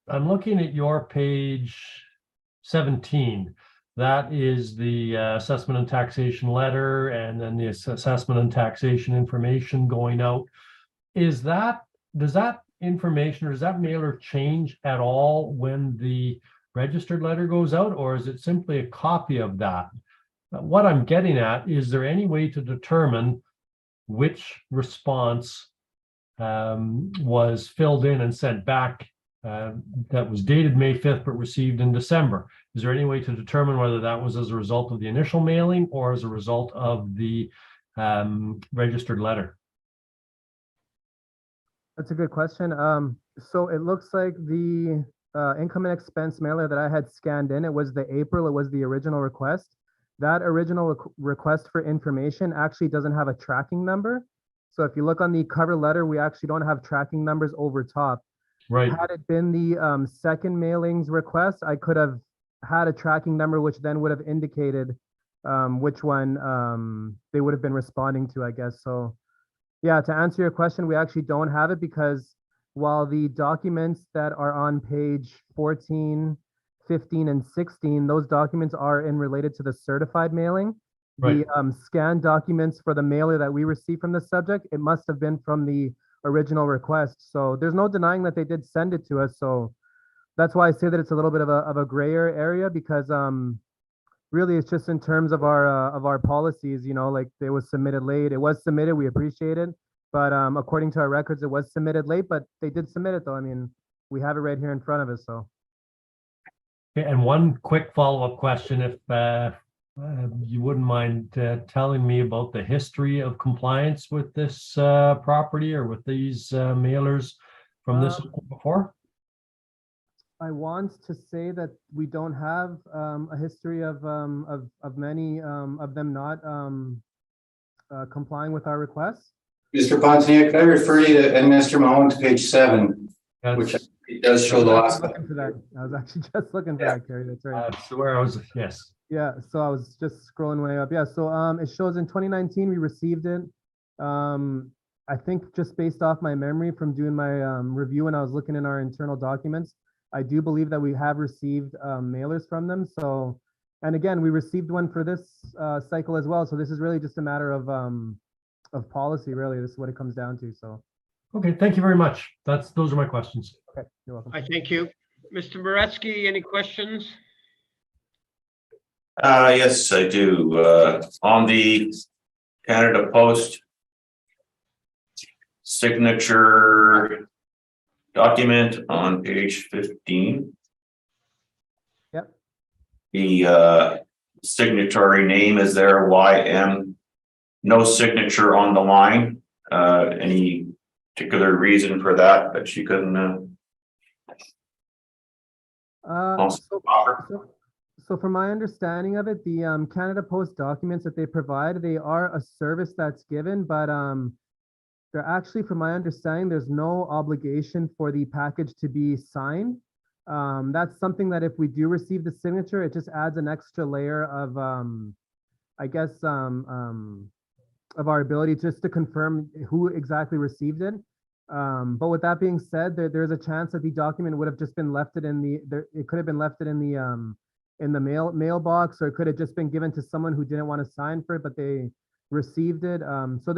I'm looking at your page 17. That is the assessment and taxation letter, and then the assessment and taxation information going out. Does that information or does that mailer change at all when the registered letter goes out, or is it simply a copy of that? What I'm getting at, is there any way to determine which response was filled in and sent back that was dated May 5th but received in December? Is there any way to determine whether that was as a result of the initial mailing or as a result of the registered letter? That's a good question. So it looks like the income and expense mailer that I had scanned in, it was the original request. That original request for information actually doesn't have a tracking number. So if you look on the cover letter, we actually don't have tracking numbers over top. Right. Had it been the second mailing's request, I could have had a tracking number, which then would have indicated which one they would have been responding to, I guess. So yeah, to answer your question, we actually don't have it because while the documents that are on page 14, 15, and 16, those documents are related to the certified mailing. Right. The scanned documents for the mailer that we received from the subject, it must have been from the original request. So there's no denying that they did send it to us. So that's why I say that it's a little bit of a grayer area because really it's just in terms of our policies, you know, like it was submitted late. It was submitted, we appreciate it. But according to our records, it was submitted late, but they did submit it though. I mean, we have it right here in front of us, so. Okay, and one quick follow-up question, if you wouldn't mind telling me about the history of compliance with this property or with these mailers from this before? I want to say that we don't have a history of many of them not complying with our requests. Mr. Pontier, could I refer you to, and Mr. Mahone to page 7, which it does show the last one. I was actually just looking for that, Carrie. That's right. So where I was, yes. Yeah, so I was just scrolling way up. Yeah, so it shows in 2019 we received it. I think just based off my memory from doing my review when I was looking in our internal documents, I do believe that we have received mailers from them. So, and again, we received one for this cycle as well. So this is really just a matter of policy, really. This is what it comes down to. So. Okay, thank you very much. Those are my questions. Okay, you're welcome. I thank you. Mr. Boretsky, any questions? Yes, I do. On the Canada Post signature document on page 15. Yep. The signatory name is there, YM. No signature on the line. Any particular reason for that that you couldn't also offer? So from my understanding of it, the Canada Post documents that they provide, they are a service that's given, but they're actually, from my understanding, there's no obligation for the package to be signed. That's something that if we do receive the signature, it just adds an extra layer of, I guess, of our ability just to confirm who exactly received it. But with that being said, there's a chance that the document would have just been left it in it could have been left it in the mailbox, or it could have just been given to someone who didn't want to sign for it, but they received it. So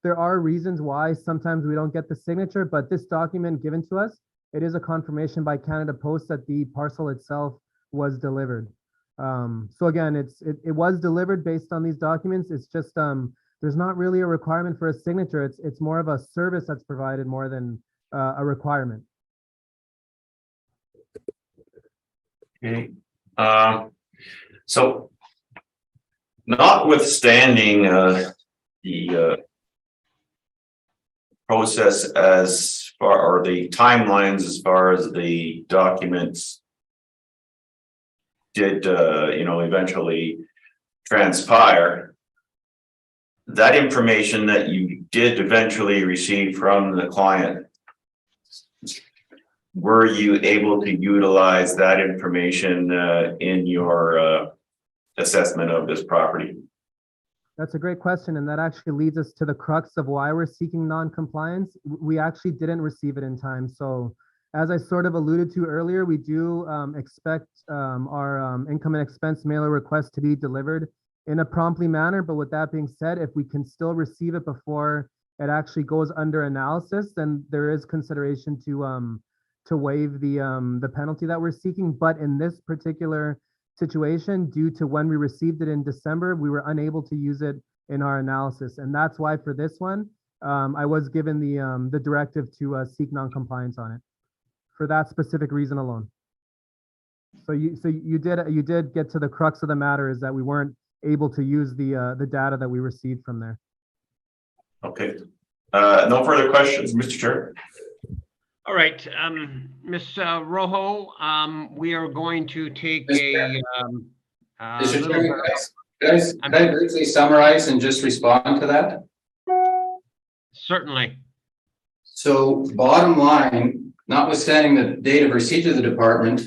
there are reasons why sometimes we don't get the signature, but this document given to us, it is a confirmation by Canada Post that the parcel itself was delivered. So again, it was delivered based on these documents. It's just there's not really a requirement for a signature. It's more of a service that's provided more than a requirement. Okay. So notwithstanding the process as far, or the timelines as far as the documents did, eventually transpire. That information that you did eventually receive from the client, were you able to utilize that information in your assessment of this property? That's a great question, and that actually leads us to the crux of why we're seeking non-compliance. We actually didn't receive it in time. So as I sort of alluded to earlier, we do expect our income and expense mailer request to be delivered in a promptly manner. But with that being said, if we can still receive it before it actually goes under analysis, then there is consideration to waive the penalty that we're seeking. But in this particular situation, due to when we received it in December, we were unable to use it in our analysis. And that's why for this one, I was given the directive to seek non-compliance on it for that specific reason alone. So you did get to the crux of the matter, is that we weren't able to use the data that we received from there. Okay. No further questions, Mr. Chair. All right, Ms. Rojo, we are going to take a Mr. little. Chairman, can I briefly summarize and just respond to that? Certainly. So bottom line, notwithstanding the date of receipt to the department,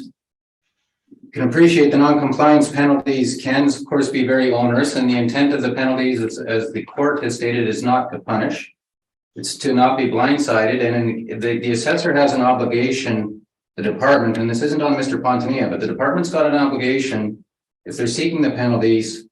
you can appreciate the non-compliance penalties can of course be very onerous, and the intent of the penalties, as the court has stated, is not to punish. It's to not be blindsided, and the assessor has an obligation, the department, and this isn't on Mr. Pontanilla, but the department's got an obligation, if they're seeking the penalties,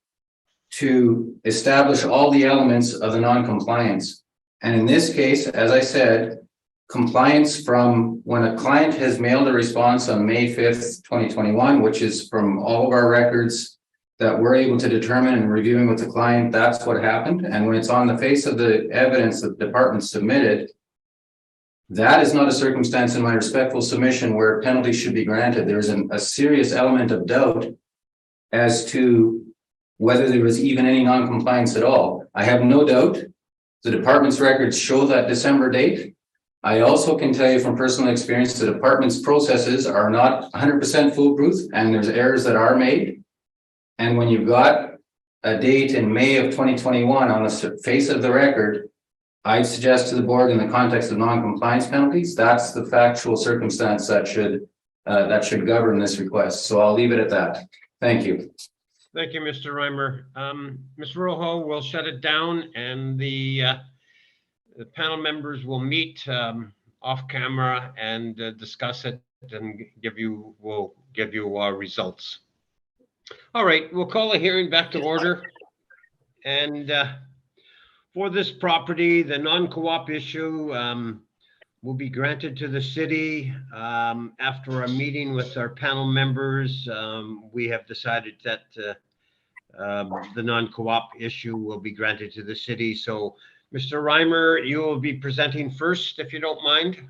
to establish all the elements of the non-compliance. And in this case, as I said, compliance from when a client has mailed a response on May 5th, 2021, which is from all of our records that we're able to determine and reviewing with the client, that's what happened. And when it's on the face of the evidence that the department submitted, that is not a circumstance in my respectful submission where penalty should be granted. There's a serious element of doubt as to whether there was even any non-compliance at all. I have no doubt the department's records show that December date. I also can tell you from personal experience, the department's processes are not 100% foolproof, and there's errors that are made. And when you've got a date in May of 2021 on the face of the record, I'd suggest to the board, in the context of non-compliance penalties, that's the factual circumstance that should govern this request. So I'll leave it at that. Thank you. Thank you, Mr. Reimer. Ms. Rojo, we'll shut it down, and the panel members will meet off camera and discuss it and we'll give you our results. All right, we'll call the hearing back to order. And for this property, the non-co-op issue will be granted to the city. After a meeting with our panel members, we have decided that the non-co-op issue will be granted to the city. So, Mr. Reimer, you will be presenting first, if you don't mind.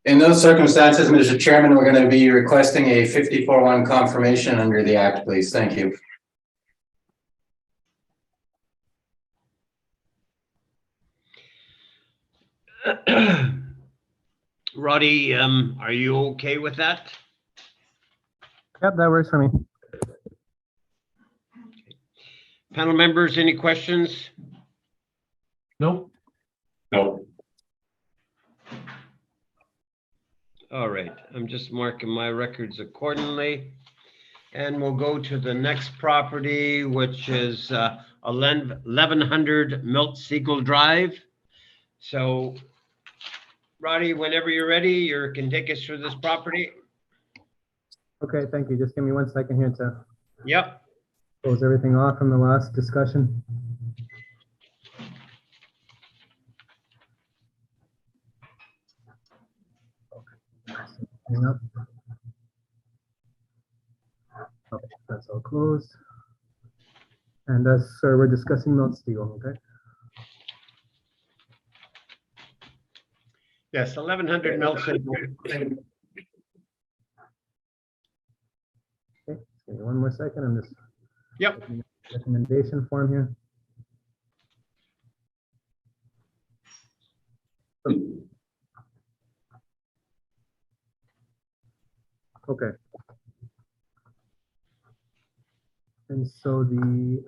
In those circumstances, Mr. Chairman, we're going to be requesting a 54-1 confirmation under the Act, please. Thank you. Roddy, are you okay with that? Yep, that works for me. Panel members, any questions? Nope. No. All right, I'm just marking my records accordingly. And we'll go to the next property, which is 1100 Milt Siegel Drive. So, Roddy, whenever you're ready, you can take us through this property. Okay, thank you. Just give me 1 second here to Yep. close everything off from the last discussion. Hang up. Okay, that's all closed. And sir, we're discussing Milt Siegel, okay? Yes, 1100 Milt Siegel. Okay, give me 1 more second. I'm just Yep. checking the recommendation form here. Okay. And so the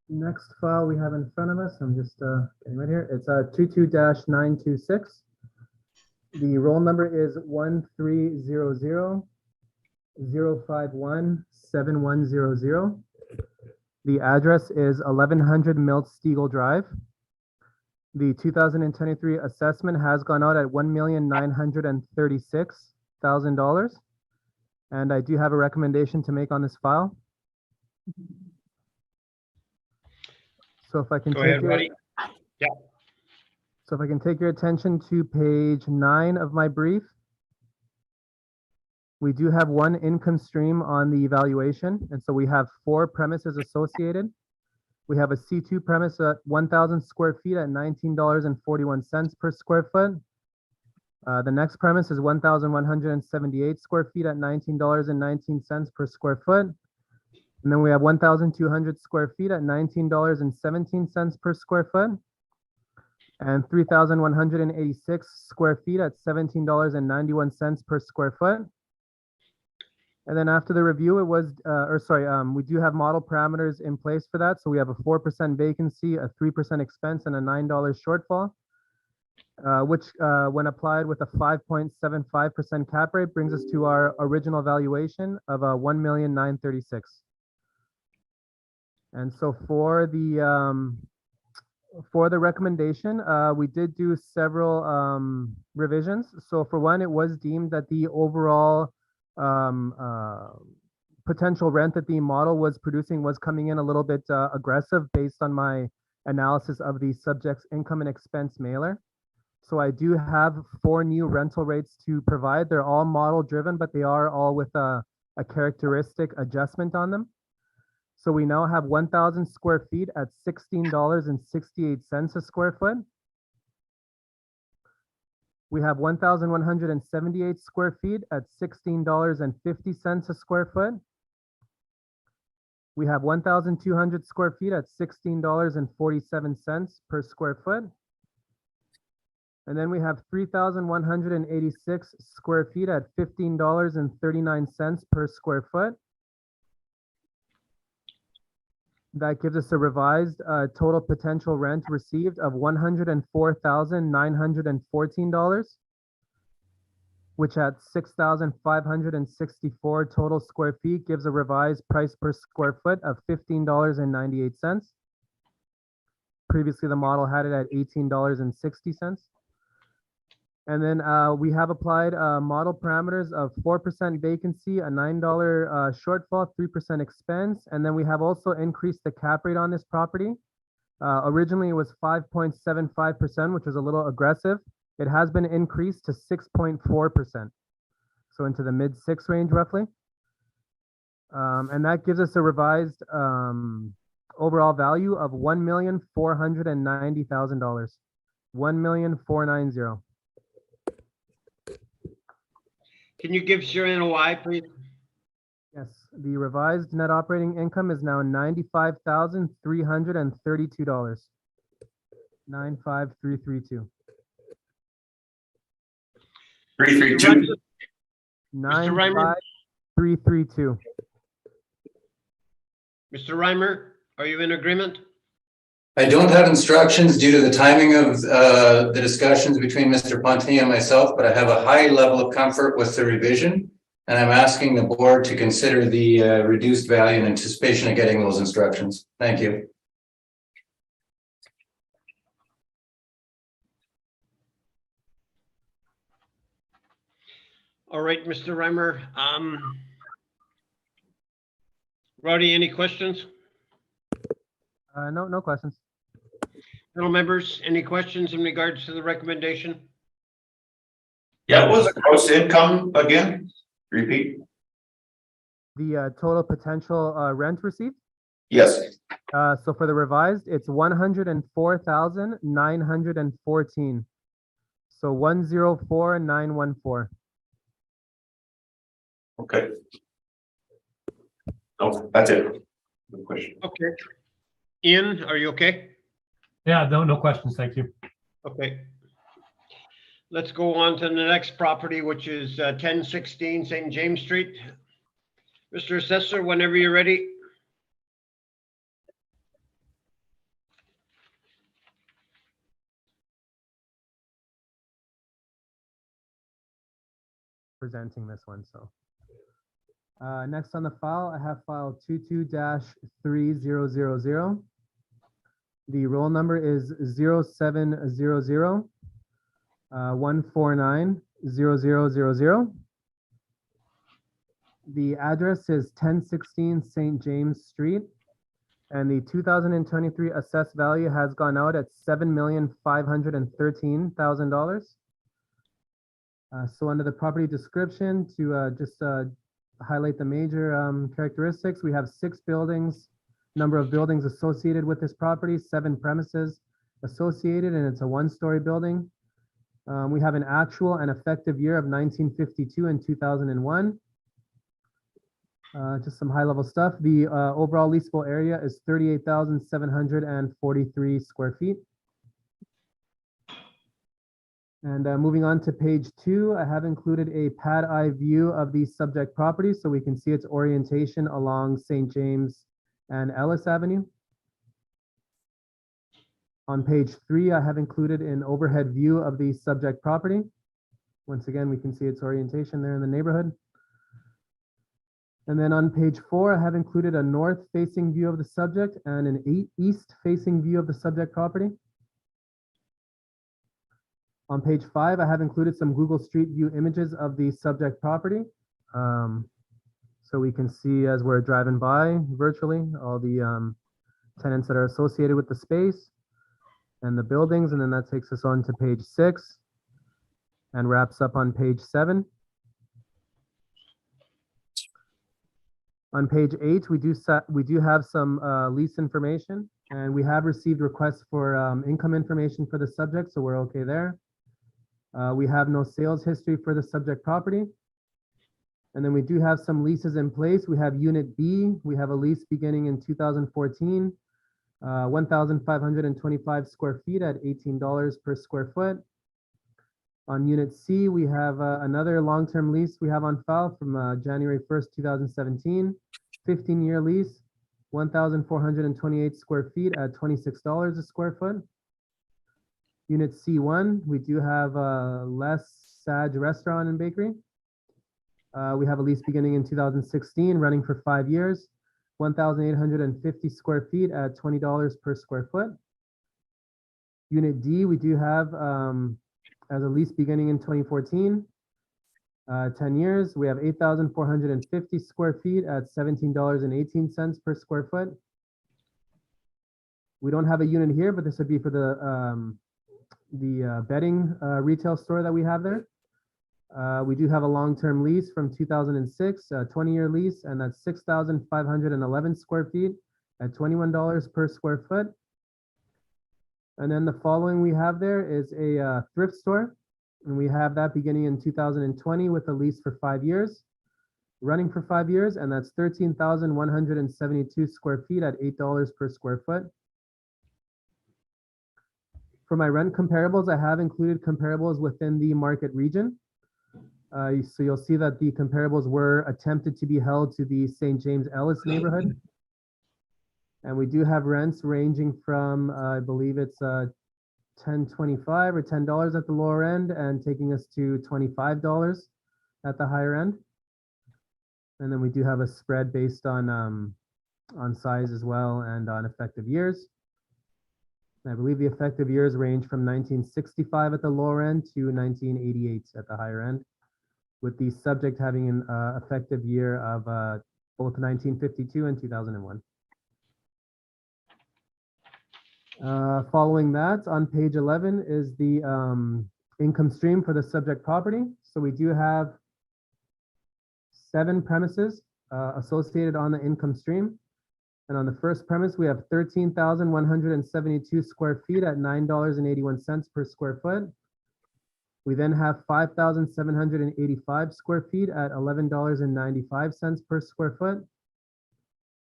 next file we have in front of us, I'm just getting right here. It's 22-926. The roll number is 13000517100. The address is 1100 Milt Stiegel Drive. The 2023 assessment has gone out at $1,936,000. And I do have a recommendation to make on this file. So if I can Go take ahead, your, Roddy. so if I can take your attention to page 9 of my brief. We do have one income stream on the evaluation, and so we have 4 premises associated. We have a C2 premise at 1,000 square feet at $19.41 per square foot. The next premise is 1,178 square feet at $19.19 per square foot. And then we have 1,200 square feet at $19.17 per square foot. And 3,186 square feet at $17.91 per square foot. And then after the review, it was, we do have model parameters in place for that. So we have a 4% vacancy, a 3% expense, and a $9 shortfall, which when applied with a 5.75% cap rate brings us to our original valuation of $1,936,000. And so for the recommendation, we did do several revisions. So for one, it was deemed that the overall potential rent that the model was producing was coming in a little bit aggressive based on my analysis of the subject's income and expense mailer. So I do have 4 new rental rates to provide. They're all model driven, but they are all with a characteristic adjustment on them. So we now have 1,000 square feet at $16.68 a square foot. We have 1,178 square feet at $16.50 a square foot. We have 1,200 square feet at $16.47 per square foot. And then we have 3,186 square feet at $15.39 per square foot. That gives us a revised total potential rent received of $104,914, which at 6,564 total square feet gives a revised price per square foot of $15.98. Previously, the model had it at $18.60. And then we have applied model parameters of 4% vacancy, a $9 shortfall, 3% expense. And then we have also increased the cap rate on this property. Originally, it was 5.75%, which was a little aggressive. It has been increased to 6.4%. So into the mid 6 range roughly. And that gives us a revised overall value of $1,490,000. $1,490,000. Can you give us your NOI, please? Yes, the revised net operating income is now $95,332. 95,332. 332. 95,332. Mr. Reimer, are you in agreement? I don't have instructions due to the timing of the discussions between Mr. Pontier and myself, but I have a high level of comfort with the revision. And I'm asking the board to consider the reduced value in anticipation of getting those instructions. Thank you. All right, Mr. Reimer. Roddy, any questions? No questions. Fellow members, any questions in regards to the recommendation? Yeah, what was the gross income again? Repeat. The total potential rent received. Yes. So for the revised, it's 104,914. So 104,914. Okay. No, that's it. No question. Okay. Ian, are you okay? Yeah, no questions. Thank you. Okay. Let's go on to the next property, which is 1016 St. James Street. Mr. Assessor, whenever you're ready. Presenting this one, so. Next on the file, I have file 22-3000. The roll number is 0700 1490000. The address is 1016 St. James Street, and the 2023 assessed value has gone out at $7,513,000. So under the property description, to just highlight the major characteristics, we have 6 buildings, number of buildings associated with this property, 7 premises associated, and it's a 1-story building. We have an actual and effective year of 1952 and 2001. Just some high-level stuff. The overall leasable area is 38,743 square feet. And moving on to page 2, I have included a pad eye view of the subject property so we can see its orientation along St. James and Ellis Avenue. On page 3, I have included an overhead view of the subject property. Once again, we can see its orientation there in the neighborhood. And then on page 4, I have included a north-facing view of the subject and an east-facing view of the subject property. On page 5, I have included some Google Street View images of the subject property. So we can see as we're driving by virtually all the tenants that are associated with the space and the buildings. And then that takes us on to page 6 and wraps up on page 7. On page 8, we do have some lease information, and we have received requests for income information for the subject, so we're okay there. We have no sales history for the subject property. And then we do have some leases in place. We have Unit B. We have a lease beginning in 2014, 1,525 square feet at $18 per square foot. On Unit C, we have another long-term lease we have on file from January 1st, 2017, 15-year lease, 1,428 square feet at $26 a square foot. Unit C1, we do have Les Sage Restaurant and Bakery. We have a lease beginning in 2016, running for 5 years, 1,850 square feet at $20 per square foot. Unit D, we do have as a lease beginning in 2014, 10 years. We have 8,450 square feet at $17.18 per square foot. We don't have a unit here, but this would be for the bedding retail store that we have there. We do have a long-term lease from 2006, a 20-year lease, and that's 6,511 square feet at $21 per square foot. And then the following we have there is a thrift store, and we have that beginning in 2020 with a lease for 5 years, running for 5 years, and that's 13,172 square feet at $8 per square foot. For my rent comparables, I have included comparables within the market region. So you'll see that the comparables were attempted to be held to the St. James Ellis neighborhood. And we do have rents ranging from, I believe it's $10.25 or $10 at the lower end and taking us to $25 at the higher end. And then we do have a spread based on size as well and on effective years. I believe the effective years range from 1965 at the lower end to 1988 at the higher end, with the subject having an effective year of both 1952 and 2001. Following that, on page 11 is the income stream for the subject property. So we do have 7 premises associated on the income stream. And on the first premise, we have 13,172 square feet at $9.81 per square foot. We then have 5,785 square feet at $11.95 per square foot.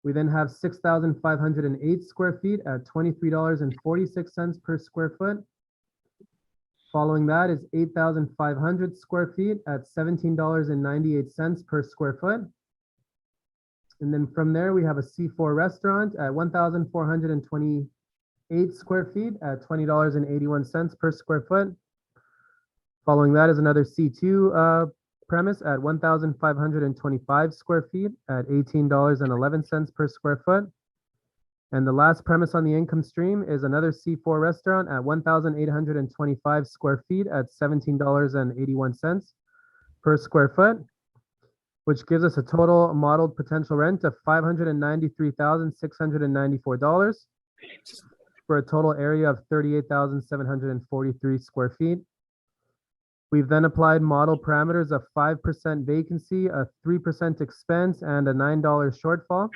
We then have 6,508 square feet at $23.46 per square foot. Following that is 8,500 square feet at $17.98 per square foot. And then from there, we have a C4 restaurant at 1,428 square feet at $20.81 per square foot. Following that is another C2 premise at 1,525 square feet at $18.11 per square foot. And the last premise on the income stream is another C4 restaurant at 1,825 square feet at $17.81 per square foot, which gives us a total modeled potential rent of $593,694 for a total area of 38,743 square feet. We've then applied model parameters of 5% vacancy, a 3% expense, and a $9 shortfall,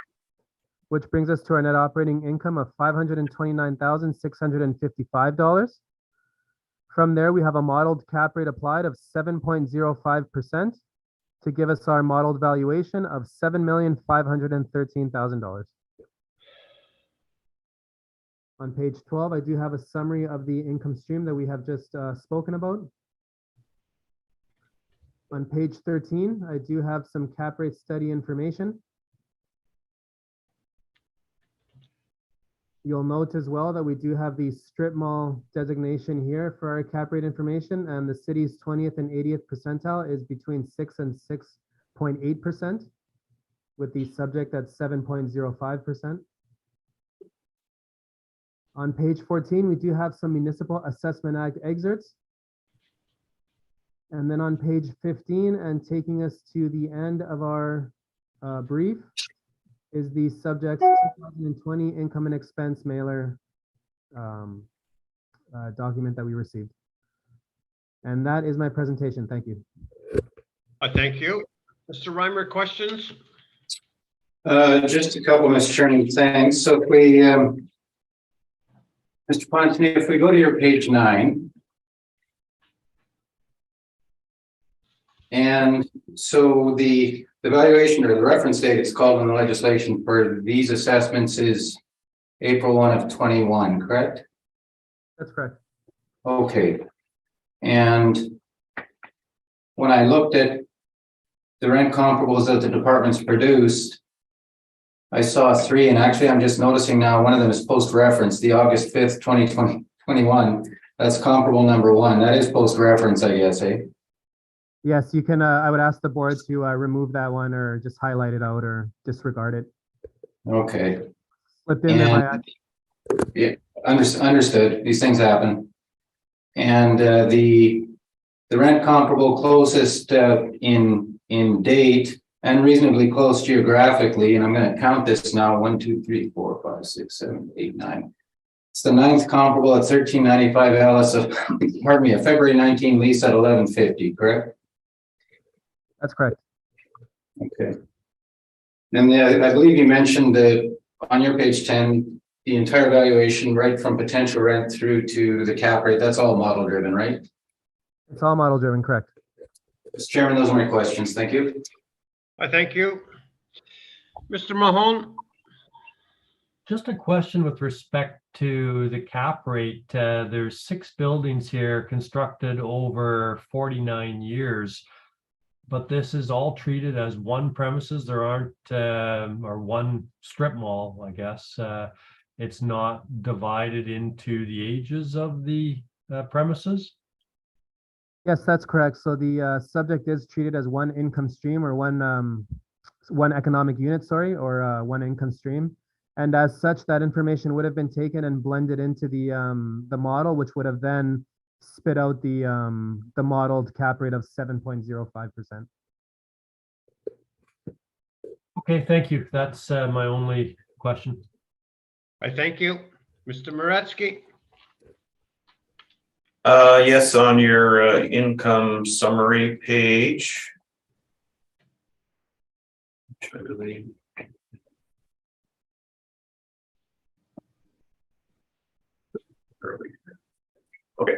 which brings us to our net operating income of $529,655. From there, we have a modeled cap rate applied of 7.05% to give us our modeled valuation of $7,513,000. On page 12, I do have a summary of the income stream that we have just spoken about. On page 13, I do have some cap rate study information. You'll note as well that we do have the strip mall designation here for our cap rate information, and the city's 20th and 80th percentile is between 6 and 6.8%, with the subject at 7.05%. On page 14, we do have some Municipal Assessment Act excerpts. And then on page 15, and taking us to the end of our brief, is the subject's 2020 income and expense mailer document that we received. And that is my presentation. Thank you. Thank you. Mr. Reimer, questions? Just a couple, Mr. Chairman, thanks. So if we, Mr. Pontier, if we go to your page 9, and so the valuation or the reference date, it's called in the legislation for these assessments is April 1 of 21, correct? That's correct. Okay. And when I looked at the rent comparables that the department's produced, I saw 3, and actually I'm just noticing now one of them is post-reference, the August 5th, 2021. That's comparable number 1. That is post-reference, I guess, eh? Yes, you can. I would ask the board to remove that one or just highlight it out or disregard it. Okay. Slipped in there by accident. Yeah, understood. These things happen. And the rent comparable closest in date and reasonably close geographically, and I'm going to count this now: 1, 2, 3, 4, 5, 6, 7, 8, 9. It's the 9th comparable at 1395 Alice of, pardon me, a February 19 lease at 1150, correct? That's correct. Okay. And I believe you mentioned that on your page 10, the entire valuation, right from potential rent through to the cap rate, that's all model driven, right? It's all model driven, correct. Mr. Chairman, those are my questions. Thank you. I thank you. Mr. Mahone? Just a question with respect to the cap rate. There's 6 buildings here constructed over 49 years, but this is all treated as one premises. There aren't, or one strip mall, I guess. It's not divided into the ages of the premises? Yes, that's correct. So the subject is treated as one income stream or one economic unit, sorry, or one income stream. And as such, that information would have been taken and blended into the model, which would have then spit out the modeled cap rate of 7.05%. Okay, thank you. That's my only question. I thank you. Mr. Moretsky? Yes, on your income summary page. Okay.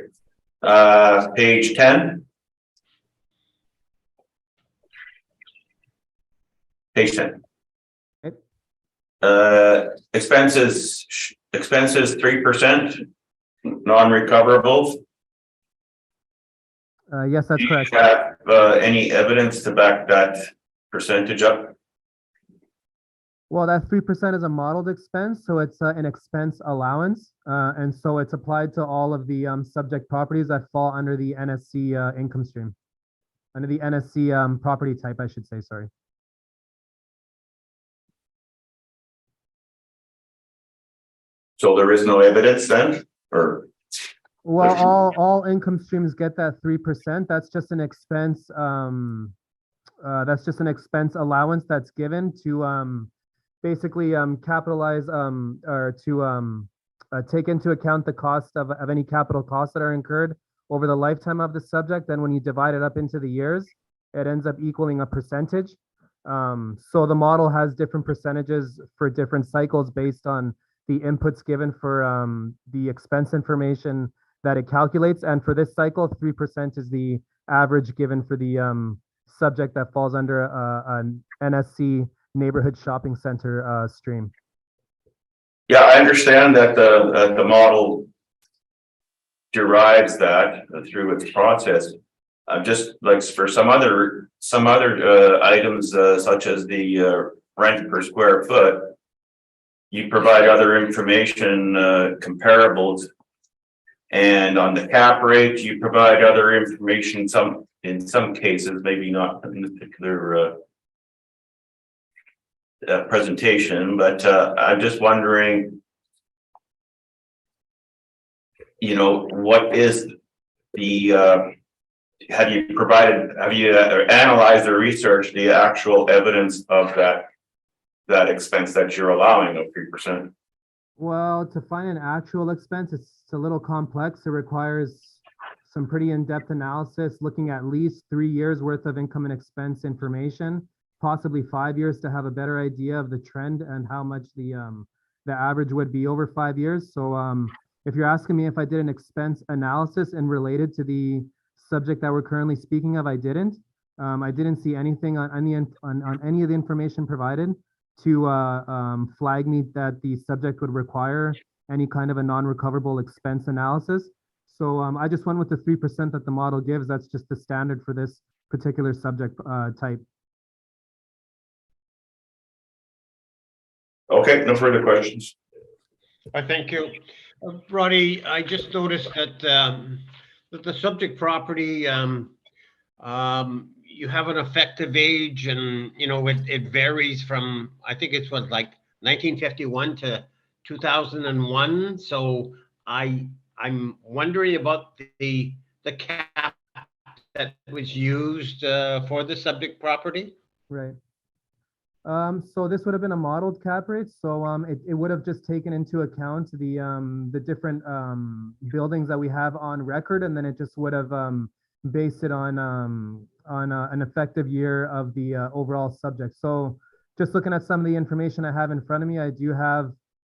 Page 10. Page 10. Expenses 3%, non-recoverables Yes, that's Do you correct. have any evidence to back that percentage up? Well, that 3% is a modeled expense, so it's an expense allowance. And so it's applied to all of the subject properties that fall under the NSC income stream. Under the NSC property type, I should say, sorry. So there is no evidence then, or? Well, all income streams get that 3%. That's just an expense. That's just an expense allowance that's given to basically capitalize or to take into account the cost of any capital costs that are incurred over the lifetime of the subject. Then when you divide it up into the years, it ends up equaling a percentage. So the model has different percentages for different cycles based on the inputs given for the expense information that it calculates. And for this cycle, 3% is the average given for the subject that falls under an NSC neighborhood shopping center stream. Yeah, I understand that the model derives that through its process. Just like for some other items such as the rent per square foot, you provide other information comparables, and on the cap rate you provide other information. In some cases, maybe not in this particular presentation, but I'm just wondering, you know, what is the have you analyzed or researched the actual evidence of that expense that you're allowing of 3%? Well, to find an actual expense, it's a little complex. It requires some pretty in-depth analysis, looking at least 3 years worth of income and expense information, possibly 5 years to have a better idea of the trend and how much the average would be over 5 years. So if you're asking me if I did an expense analysis and related to the subject that we're currently speaking of, I didn't. I didn't see anything on any of the information provided to flag me that the subject would require any kind of a non-recoverable expense analysis. So I just went with the 3% that the model gives. That's just the standard for this particular subject type. Okay, no further questions. I thank you. Roddy, I just noticed that that the subject property, you have an effective age, and you know it varies from, I think it's what, like 1951 to 2001. So I'm wondering about the cap that was used for the subject property. Right. So this would have been a modeled cap rate. So it would have just taken into account the different buildings that we have on record, and then it just would have based it on an effective year of the overall subject. So just looking at some of the information I have in front of me, I do have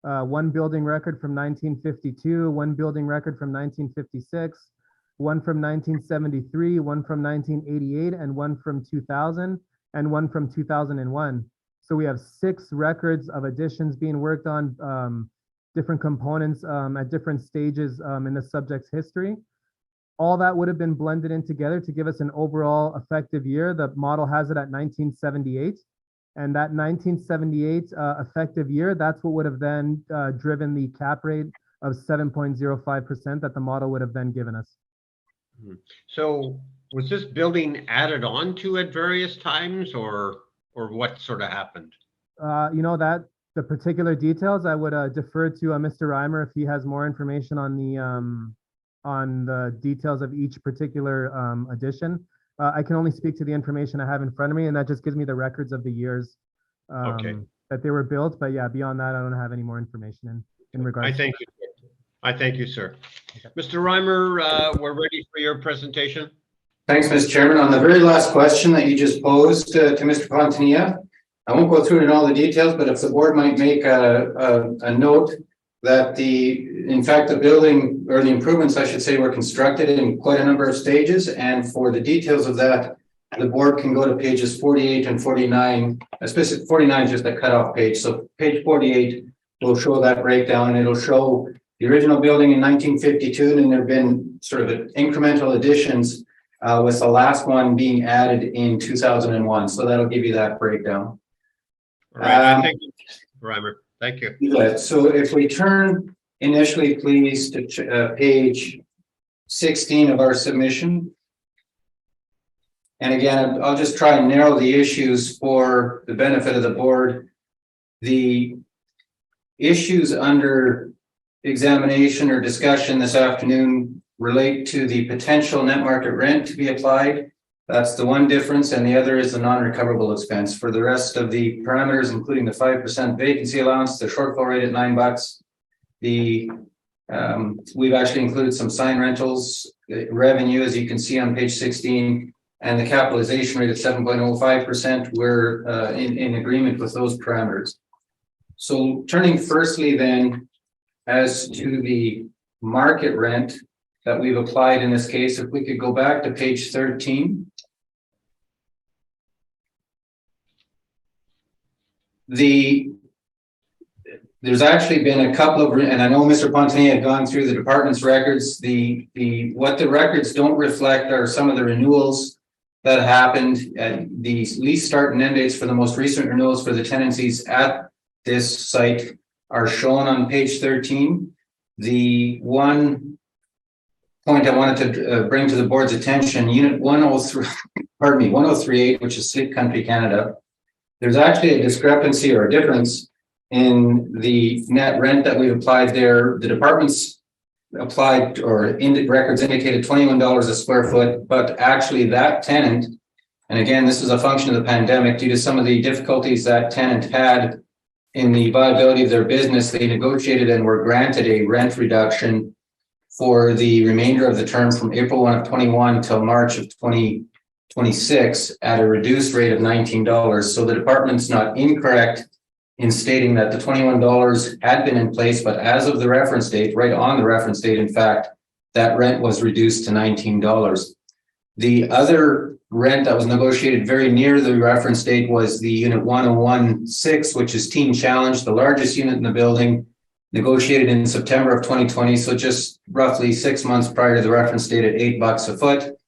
one building record from 1952, one building record from 1956, one from 1973, one from 1988, and one from 2000, and one from 2001. So we have 6 records of additions being worked on, different components at different stages in the subject's history. All that would have been blended in together to give us an overall effective year. The model has it at 1978. And that 1978 effective year, that's what would have then driven the cap rate of 7.05% that the model would have then given us. So was this building added on to at various times, or what sort of happened? You know, that the particular details I would defer to Mr. Reimer if he has more information on the details of each particular addition. I can only speak to the information I have in front of me, and that just gives me the records of the years that they were built. But yeah, beyond that, I don't have any more information in regards. I thank you. I thank you, sir. Okay. Mr. Reimer, we're ready for your presentation. Thanks, Mr. Chairman. On the very last question that you just posed to Mr. Pontinia, I won't go through it in all the details, but if the board might make a note that in fact, the building, or the improvements, I should say, were constructed in quite a number of stages. And for the details of that, the board can go to pages 48 and 49. Especially 49 is just a cutoff page. So page 48 will show that breakdown, and it'll show the original building in 1952, and then there have been sort of incremental additions with the last one being added in 2001. So that'll give you that breakdown. All right, I think, Reimer, thank you. Good. So if we turn initially, please, to page 16 of our submission. And again, I'll just try and narrow the issues for the benefit of the board. The issues under examination or discussion this afternoon relate to the potential net market rent to be applied. That's the one difference, and the other is the non-recoverable expense. For the rest of the parameters, including the 5% vacancy allowance, the shortfall rate at $9, we've actually included some sign rentals revenue, as you can see on page 16, and the capitalization rate at 7.05%. We're in agreement with those parameters. So turning firstly then as to the market rent that we've applied in this case, if we could go back to page 13. There's actually been a couple of, and I know Mr. Pontier had gone through the department's records. What the records don't reflect are some of the renewals that happened. The lease start and end dates for the most recent renewals for the tenancies at this site are shown on page 13. The one point I wanted to bring to the board's attention, unit 1038, which is Sleep Country, Canada. There's actually a discrepancy or a difference in the net rent that we've applied there. The department's applied or records indicated $21 a square foot, but actually that tenant, and again, this is a function of the pandemic, due to some of the difficulties that tenant had in the viability of their business, they negotiated and were granted a rent reduction for the remainder of the term from April 1 of 21 till March of 2026 at a reduced rate of $19. So the department's not incorrect in stating that the $21 had been in place, but as of the reference date, right on the reference date, in fact, that rent was reduced to $19. The other rent that was negotiated very near the reference date was the unit 1016, which is Teen Challenge, the largest unit in the building, negotiated in September of 2020. So just roughly 6 months prior to the reference date at $8 a foot.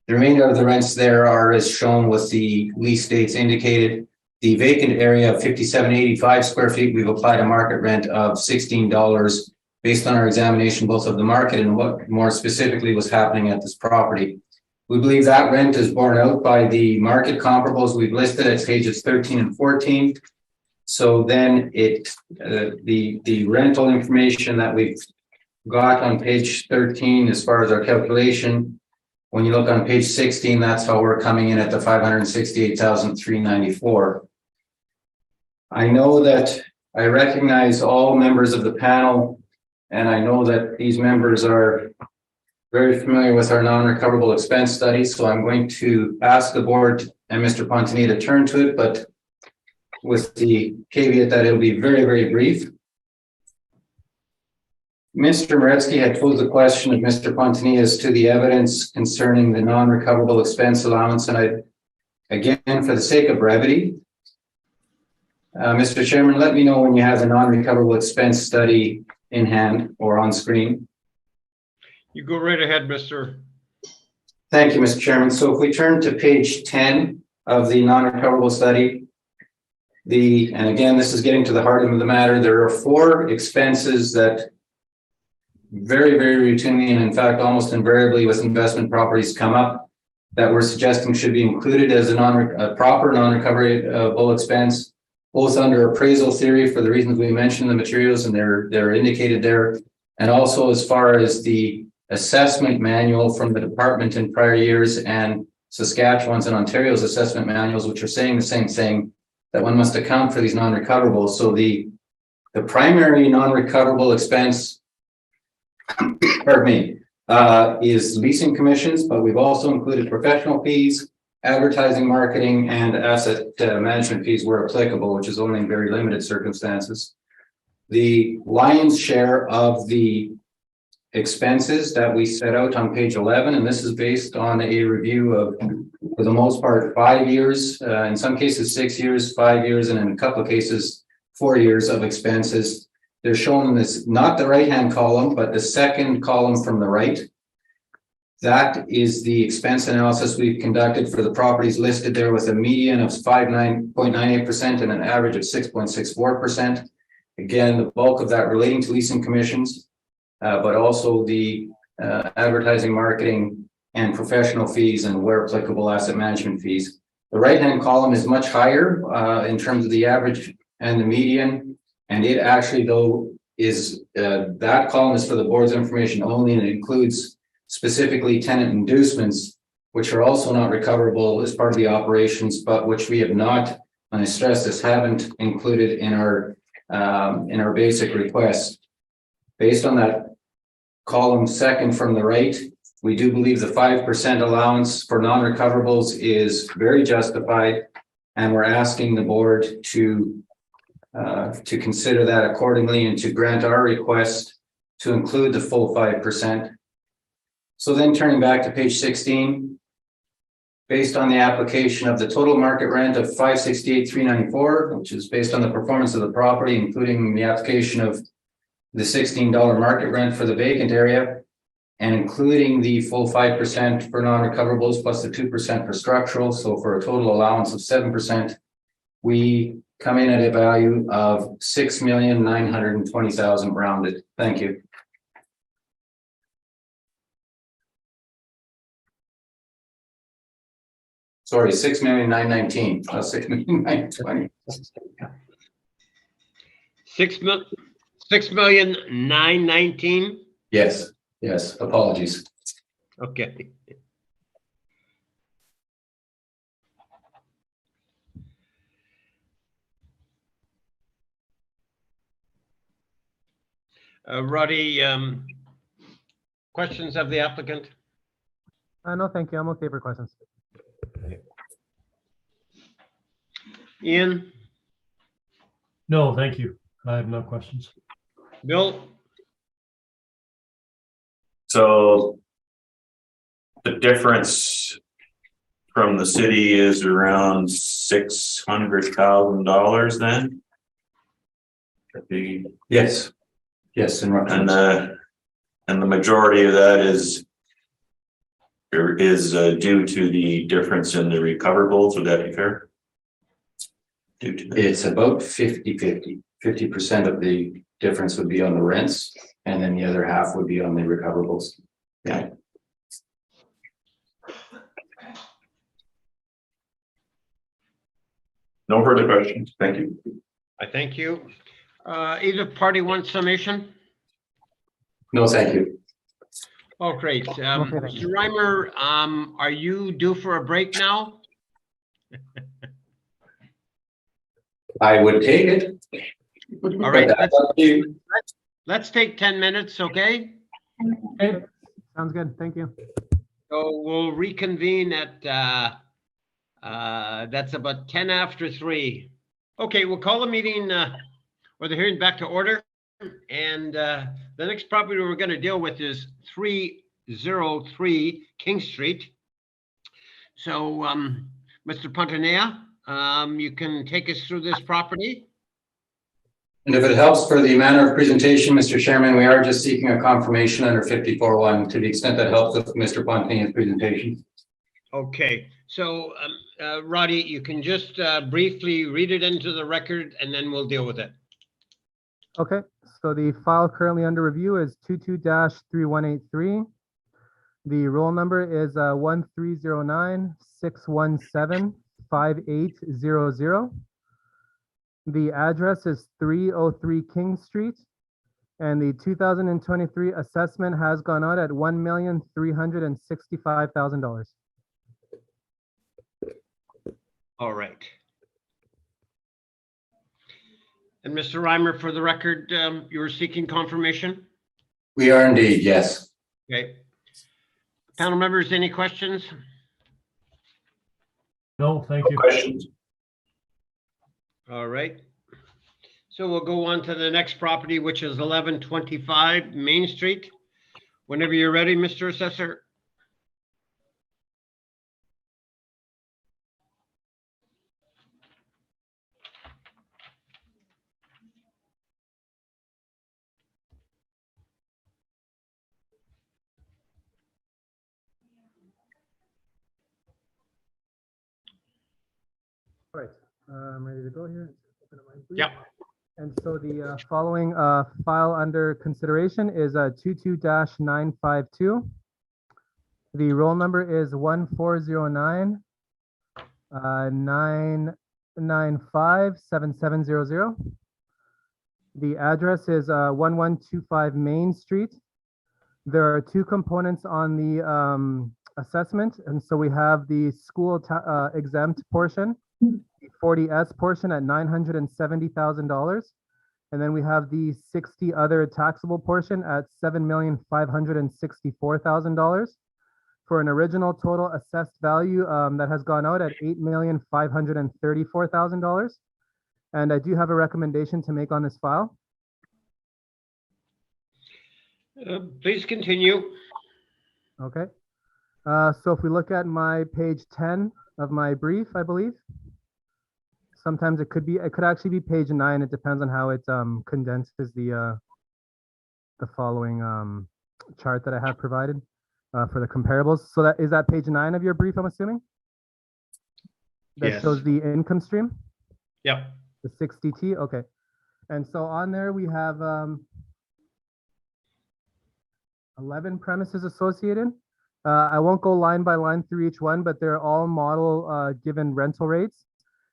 The remainder of the rents there are as shown with the lease dates indicated. The vacant area of 5785 square feet, we've applied a market rent of $16 based on our examination both of the market and what more specifically was happening at this property. We believe that rent is borne out by the market comparables we've listed at pages 13 and 14. So then the rental information that we've got on page 13 as far as our calculation, when you look on page 16, that's how we're coming in at the $568,394. I know that I recognize all members of the panel, and I know that these members are very familiar with our non-recoverable expense study. So I'm going to ask the board and Mr. Pontier to turn to it, but with the caveat that it'll be very, very brief. Mr. Moretsky had posed the question of Mr. Pontier as to the evidence concerning the non-recoverable expense allowance. And I, again, for the sake of brevity, Mr. Chairman, let me know when you have the non-recoverable expense study in hand or on screen. You go right ahead, Mr. Thank you, Mr. Chairman. So if we turn to page 10 of the non-recoverable study, and again, this is getting to the heart of the matter, there are 4 expenses that very, very routinely, and in fact, almost invariably with investment properties come up that we're suggesting should be included as a proper non-recoverable expense, both under appraisal theory for the reasons we mentioned in the materials, and they're indicated there, and also as far as the assessment manual from the department in prior years and Saskatchewan's and Ontario's assessment manuals, which are saying the same thing, that one must account for these non-recoverables. So the primary non-recoverable expense, pardon me, is leasing commissions, but we've also included professional fees, advertising, marketing, and asset management fees where applicable, which is only in very limited circumstances. The lion's share of the expenses that we set out on page 11, and this is based on a review of, for the most part, 5 years, in some cases 6 years, 5 years, and in a couple of cases 4 years of expenses. They're shown in this, not the right-hand column, but the second column from the right. That is the expense analysis we've conducted for the properties listed there with a median of 59.98% and an average of 6.64%. Again, the bulk of that relating to leasing commissions, but also the advertising, marketing, and professional fees, and where applicable, asset management fees. The right-hand column is much higher in terms of the average and the median, and it actually, though, is that column is for the board's information only, and it includes specifically tenant inducements, which are also not recoverable as part of the operations, but which we have not, and I stress this, haven't included in our basic request. Based on that column second from the right, we do believe the 5% allowance for non-recoverables is very justified, and we're asking the board to consider that accordingly and to grant our request to include the full 5%. So then turning back to page 16, based on the application of the total market rent of $568,394, which is based on the performance of the property, including the application of the $16 market rent for the vacant area, and including the full 5% for non-recoverables plus the 2% for structural, so for a total allowance of 7%, we come in at a value of $6,920,000 rounded. Thank you. Sorry, 6,919,000, 6,920,000. 6,919,000. Yes, yes, apologies. Okay. Roddy, questions of the applicant? No, thank you. I'm okay for questions. Ian, No, thank you. I have no questions. Bill, So the difference from the city is around $600,000 then? Yes, yes, in And the majority of that is due to the difference in the recoverables. Would that be fair? Due to that. it's about 50-50. 50% of the difference would be on the rents, and then the other half would be on the recoverables. Yeah. No further questions. Thank you. I thank you. Either party wants summation? No, thank you. Oh, great. Okay, thank you. Mr. Reimer, are you due for a break now? I would take it. All right, But that's up to you. let's take 10 minutes, okay? Okay, sounds good. Thank you. So we'll reconvene at, that's about 10 after 3. Okay, we'll call the meeting, or the hearing back to order. And the next property we're going to deal with is 303 King Street. So, Mr. Pontanea, you can take us through this property. And if it helps for the manner of presentation, Mr. Chairman, we are just seeking a confirmation under 54-1 to the extent that helps with Mr. Pontanea's presentation. Okay, so Roddy, you can just briefly read it into the record and then we'll deal with it. Okay, so the file currently under review is 22-3183. The roll number is 1309-617-5800. The address is 303 King Street, and the 2023 assessment has gone out at $1,365,000. All right. And Mr. Reimer, for the record, you were seeking confirmation? We are indeed, yes. Okay. Panel members, any questions? No, thank you. Questions? All right. So we'll go on to the next property, which is 1125 Main Street. Whenever you're ready, Mr. Assessor. All right, I'm ready to go here. Open up my brief. Yep. And so the following file under consideration is 22-952. The roll number is 1409 995 7700. The address is 1125 Main Street. There are two components on the assessment, and so we have the school exempt portion, the 40S portion at $970,000, and then we have the 60 other taxable portion at $7,564,000 for an original total assessed value that has gone out at $8,534,000. And I do have a recommendation to make on this file. Please continue. Okay. So if we look at my page 10 of my brief, I believe. Sometimes it could actually be page 9. It depends on how it condenses the following chart that I have provided for the comparables. So is that page 9 of your brief, I'm assuming? That Yes. shows the income stream, Yep. the 60T, okay. And so on there we have 11 premises associated. I won't go line by line through each one, but they're all model given rental rates.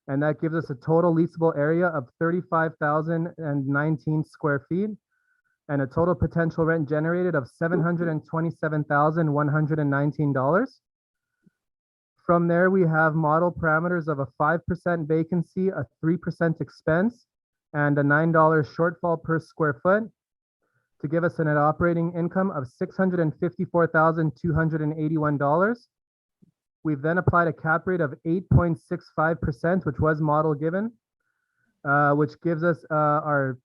And that gives us a total leasable area of 35,019 square feet and a total potential rent generated of $727,119. From there, we have model parameters of a 5% vacancy, a 3% expense, and a $9 shortfall per square foot to give us a net operating income of $654,281. We've then applied a cap rate of 8.65%, which was model given, which gives us our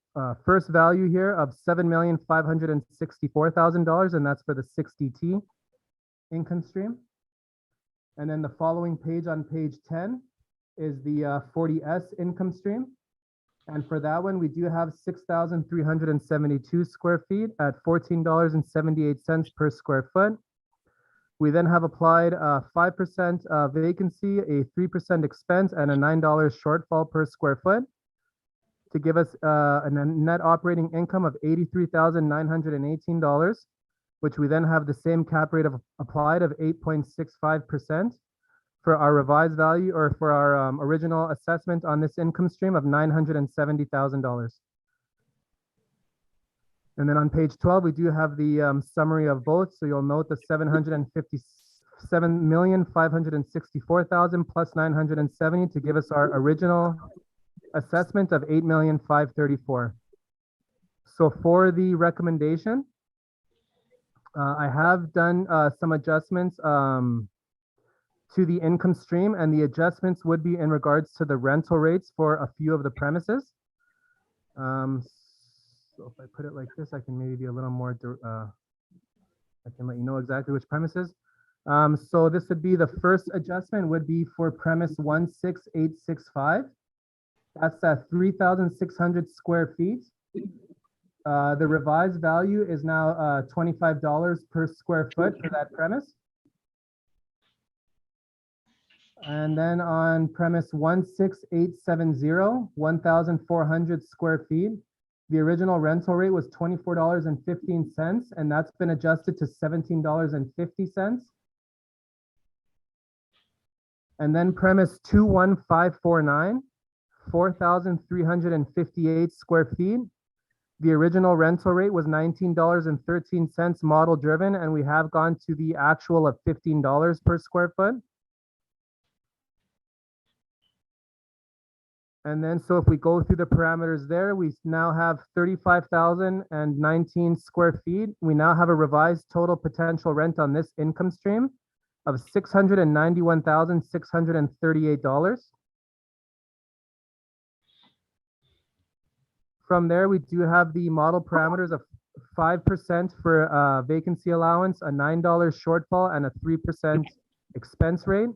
first value here of $7,564,000, and that's for the 60T income stream. And then the following page on page 10 is the 40S income stream. And for that one, we do have 6,372 square feet at $14.78 per square foot. We then have applied 5% vacancy, a 3% expense, and a $9 shortfall per square foot to give us a net operating income of $83,918, which we then have the same cap rate applied of 8.65% for our revised value, or for our original assessment on this income stream of $970,000. And then on page 12, we do have the summary of both. So you'll note the $757,564,000 plus 970 to give us our original assessment of $8,534,000. So for the recommendation, I have done some adjustments to the income stream, and the adjustments would be in regards to the rental rates for a few of the premises. So if I put it like this, I can maybe be a little more, I can let you know exactly which premises. So this would be the first adjustment would be for premise 16865. That's at 3,600 square feet. The revised value is now $25 per square foot for that premise. And then on premise 16870, 1,400 square feet, the original rental rate was $24.15, and that's been adjusted to $17.50. And then premise 21549, 4,358 square feet. The original rental rate was $19.13 model driven, and we have gone to the actual of $15 per square foot. And then, so if we go through the parameters there, we now have 35,019 square feet. We now have a revised total potential rent on this income stream of $691,638. From there, we do have the model parameters of 5% for vacancy allowance, a $9 shortfall, and a 3% expense rate,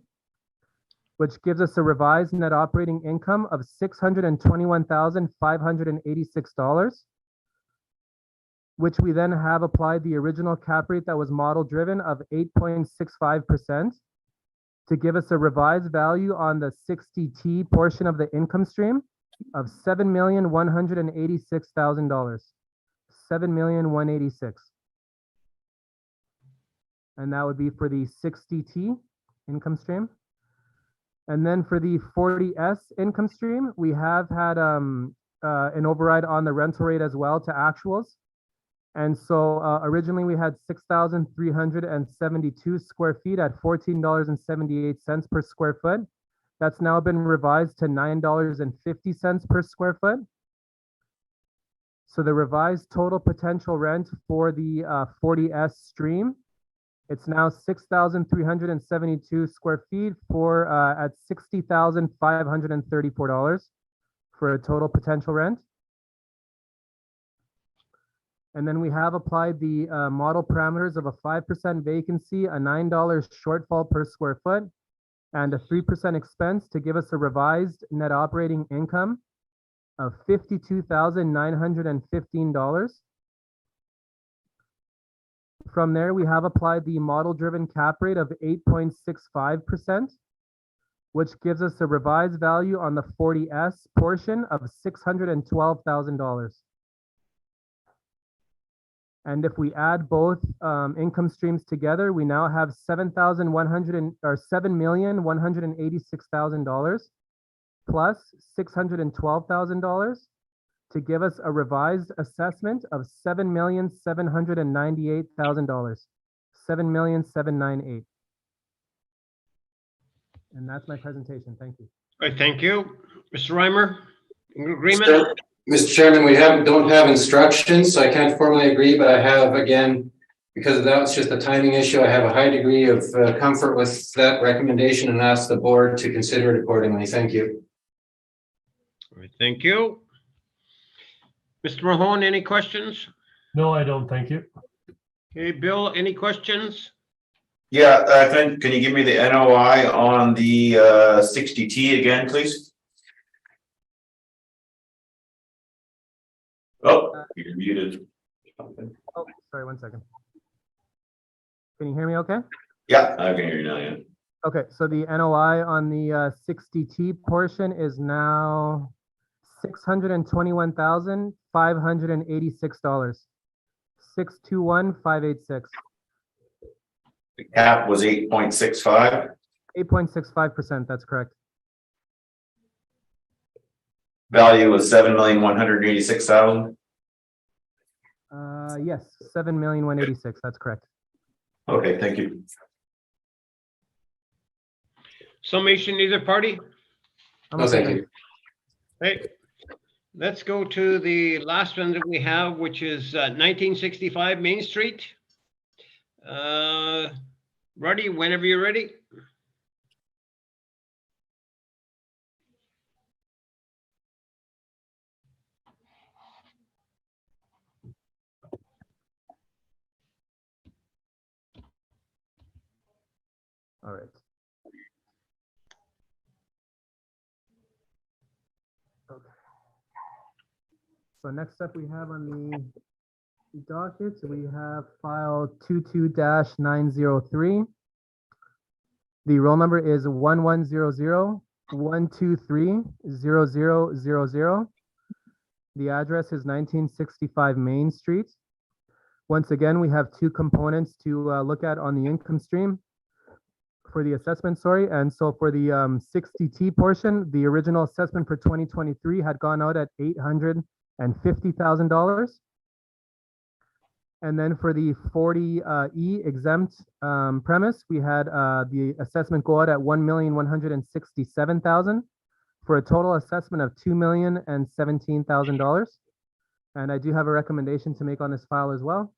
which gives us a revised net operating income of $621,586, which we then have applied the original cap rate that was model driven of 8.65%. to give us a revised value on the 60T portion of the income stream of $7,186,000. $7,186,000. And that would be for the 60T income stream. And then for the 40S income stream, we have had an override on the rental rate as well to actuals. And so originally we had 6,372 square feet at $14.78 per square foot. That's now been revised to $9.50 per square foot. So the revised total potential rent for the 40S stream, it's now 6,372 square feet for at $60,534 for a total potential rent. And then we have applied the model parameters of a 5% vacancy, a $9 shortfall per square foot, and a 3% expense to give us a revised net operating income of $52,915. From there, we have applied the model-driven cap rate of 8.65%, which gives us a revised value on the 40S portion of $612,000. And if we add both income streams together, we now have $7,186,000 plus $612,000 to give us a revised assessment of $7,798,000. $7,798,000. And that's my presentation. Thank you. All right, thank you. Mr. Reimer, in agreement? Mr. Chairman, we don't have instructions, so I can't formally agree, but I have, again, because of that, it's just a timing issue. I have a high degree of comfort with that recommendation and ask the board to consider it accordingly. Thank you. All right, thank you. Mr. Mahone, any questions? No, I don't. Thank you. Okay, Bill, any questions? Yeah, I think, can you give me the NOI on the 60T again, please? Oh, you're muted. Oh, sorry, 1 second. Can you hear me okay? Yeah, I can hear you now, yeah. Okay, so the NOI on the 60T portion is now $621,586. $621,586. The cap was 8.65. 8.65%, that's correct. Value was 7,186,000. Yes, 7,186,000, that's correct. Okay, thank you. Summation, either party? No, thank you. Hey, let's go to the last one that we have, which is 1965 Main Street. Ruddy, whenever you're ready. All right. Okay. So next up we have on the docket, we have file 22-903. The roll number is 1100-123-0000. The address is 1965 Main Street. Once again, we have two components to look at on the income stream for the assessment, sorry. And so for the 60T portion, the original assessment for 2023 had gone out at $850,000. And then for the 40E exempt premise, we had the assessment go out at $1,167,000 for a total assessment of $2,017,000. And I do have a recommendation to make on this file as well.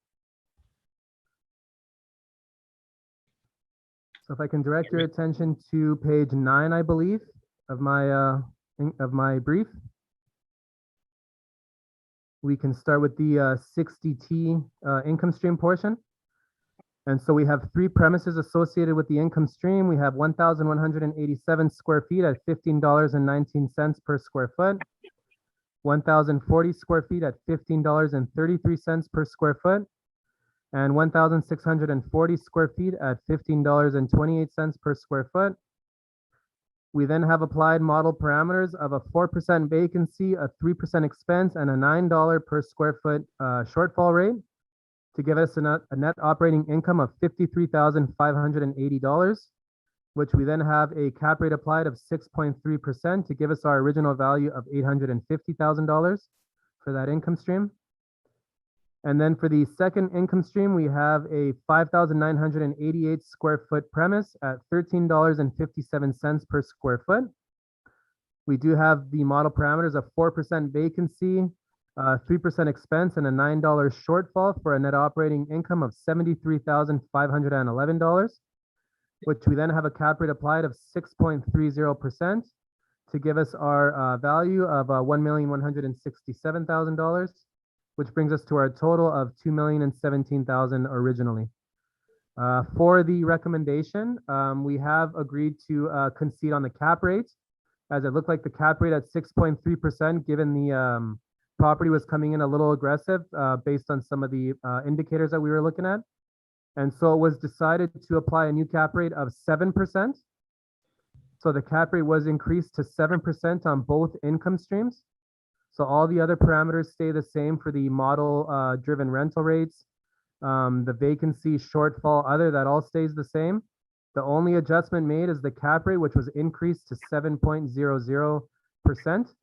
So if I can direct your attention to page 9, I believe, of my brief. We can start with the 60T income stream portion. And so we have three premises associated with the income stream. We have 1,187 square feet at $15.19 per square foot, 1,040 square feet at $15.33 per square foot, and 1,640 square feet at $15.28 per square foot. We then have applied model parameters of a 4% vacancy, a 3% expense, and a $9 per square foot shortfall rate to give us a net operating income of $53,580, which we then have a cap rate applied of 6.3% to give us our original value of $850,000 for that income stream. And then for the second income stream, we have a 5,988 square foot premise at $13.57 per square foot. We do have the model parameters of 4% vacancy, 3% expense, and a $9 shortfall for a net operating income of $73,511, which we then have a cap rate applied of 6.30% to give us our value of $1,167,000, which brings us to our total of $2,017,000 originally. For the recommendation, we have agreed to concede on the cap rate, as it looked like the cap rate at 6.3%, given the property was coming in a little aggressive based on some of the indicators that we were looking at. And so it was decided to apply a new cap rate of 7%. So the cap rate was increased to 7% on both income streams. So all the other parameters stay the same for the model driven rental rates, the vacancy shortfall, other, that all stays the same. The only adjustment made is the cap rate, which was increased to 7.00%.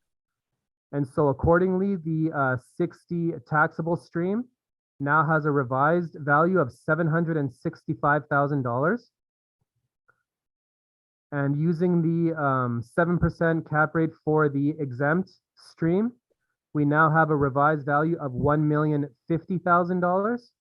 And so accordingly, the 60 taxable stream now has a revised value of $765,000. And using the 7% cap rate for the exempt stream, we now have a revised value of $1,050,000.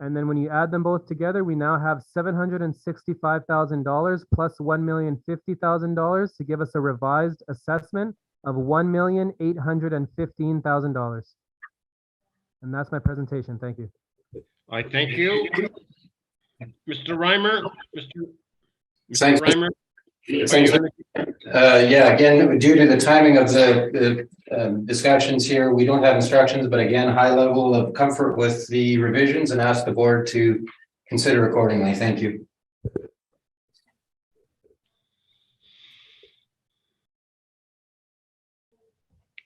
And then when you add them both together, we now have $765,000 plus $1,050,000 to give us a revised assessment of $1,815,000. And that's my presentation. Thank you. I thank you. Mr. Reimer, Thanks. Reimer. Thanks. Yeah, again, due to the timing of the discussions here, we don't have instructions, but again, high level of comfort with the revisions and ask the board to consider accordingly. Thank you.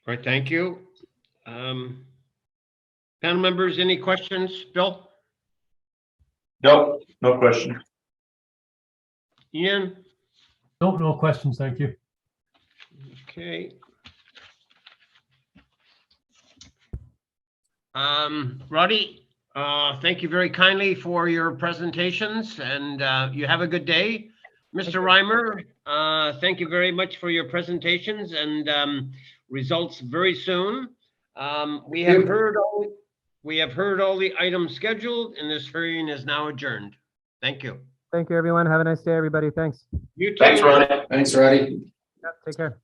All right, thank you. Panel members, any questions? Bill? No, no question. Ian? Nope, no questions, thank you. Okay. Roddy, thank you very kindly for your presentations, and you have a good day. Mr. Reimer, thank you very much for your presentations and results very soon. We have heard all the items scheduled, and this hearing is now adjourned. Thank you. Thank you, everyone. Have a nice day, everybody. Thanks. You too. Thanks, Roddy. Thanks, Roddy. Yep, take care.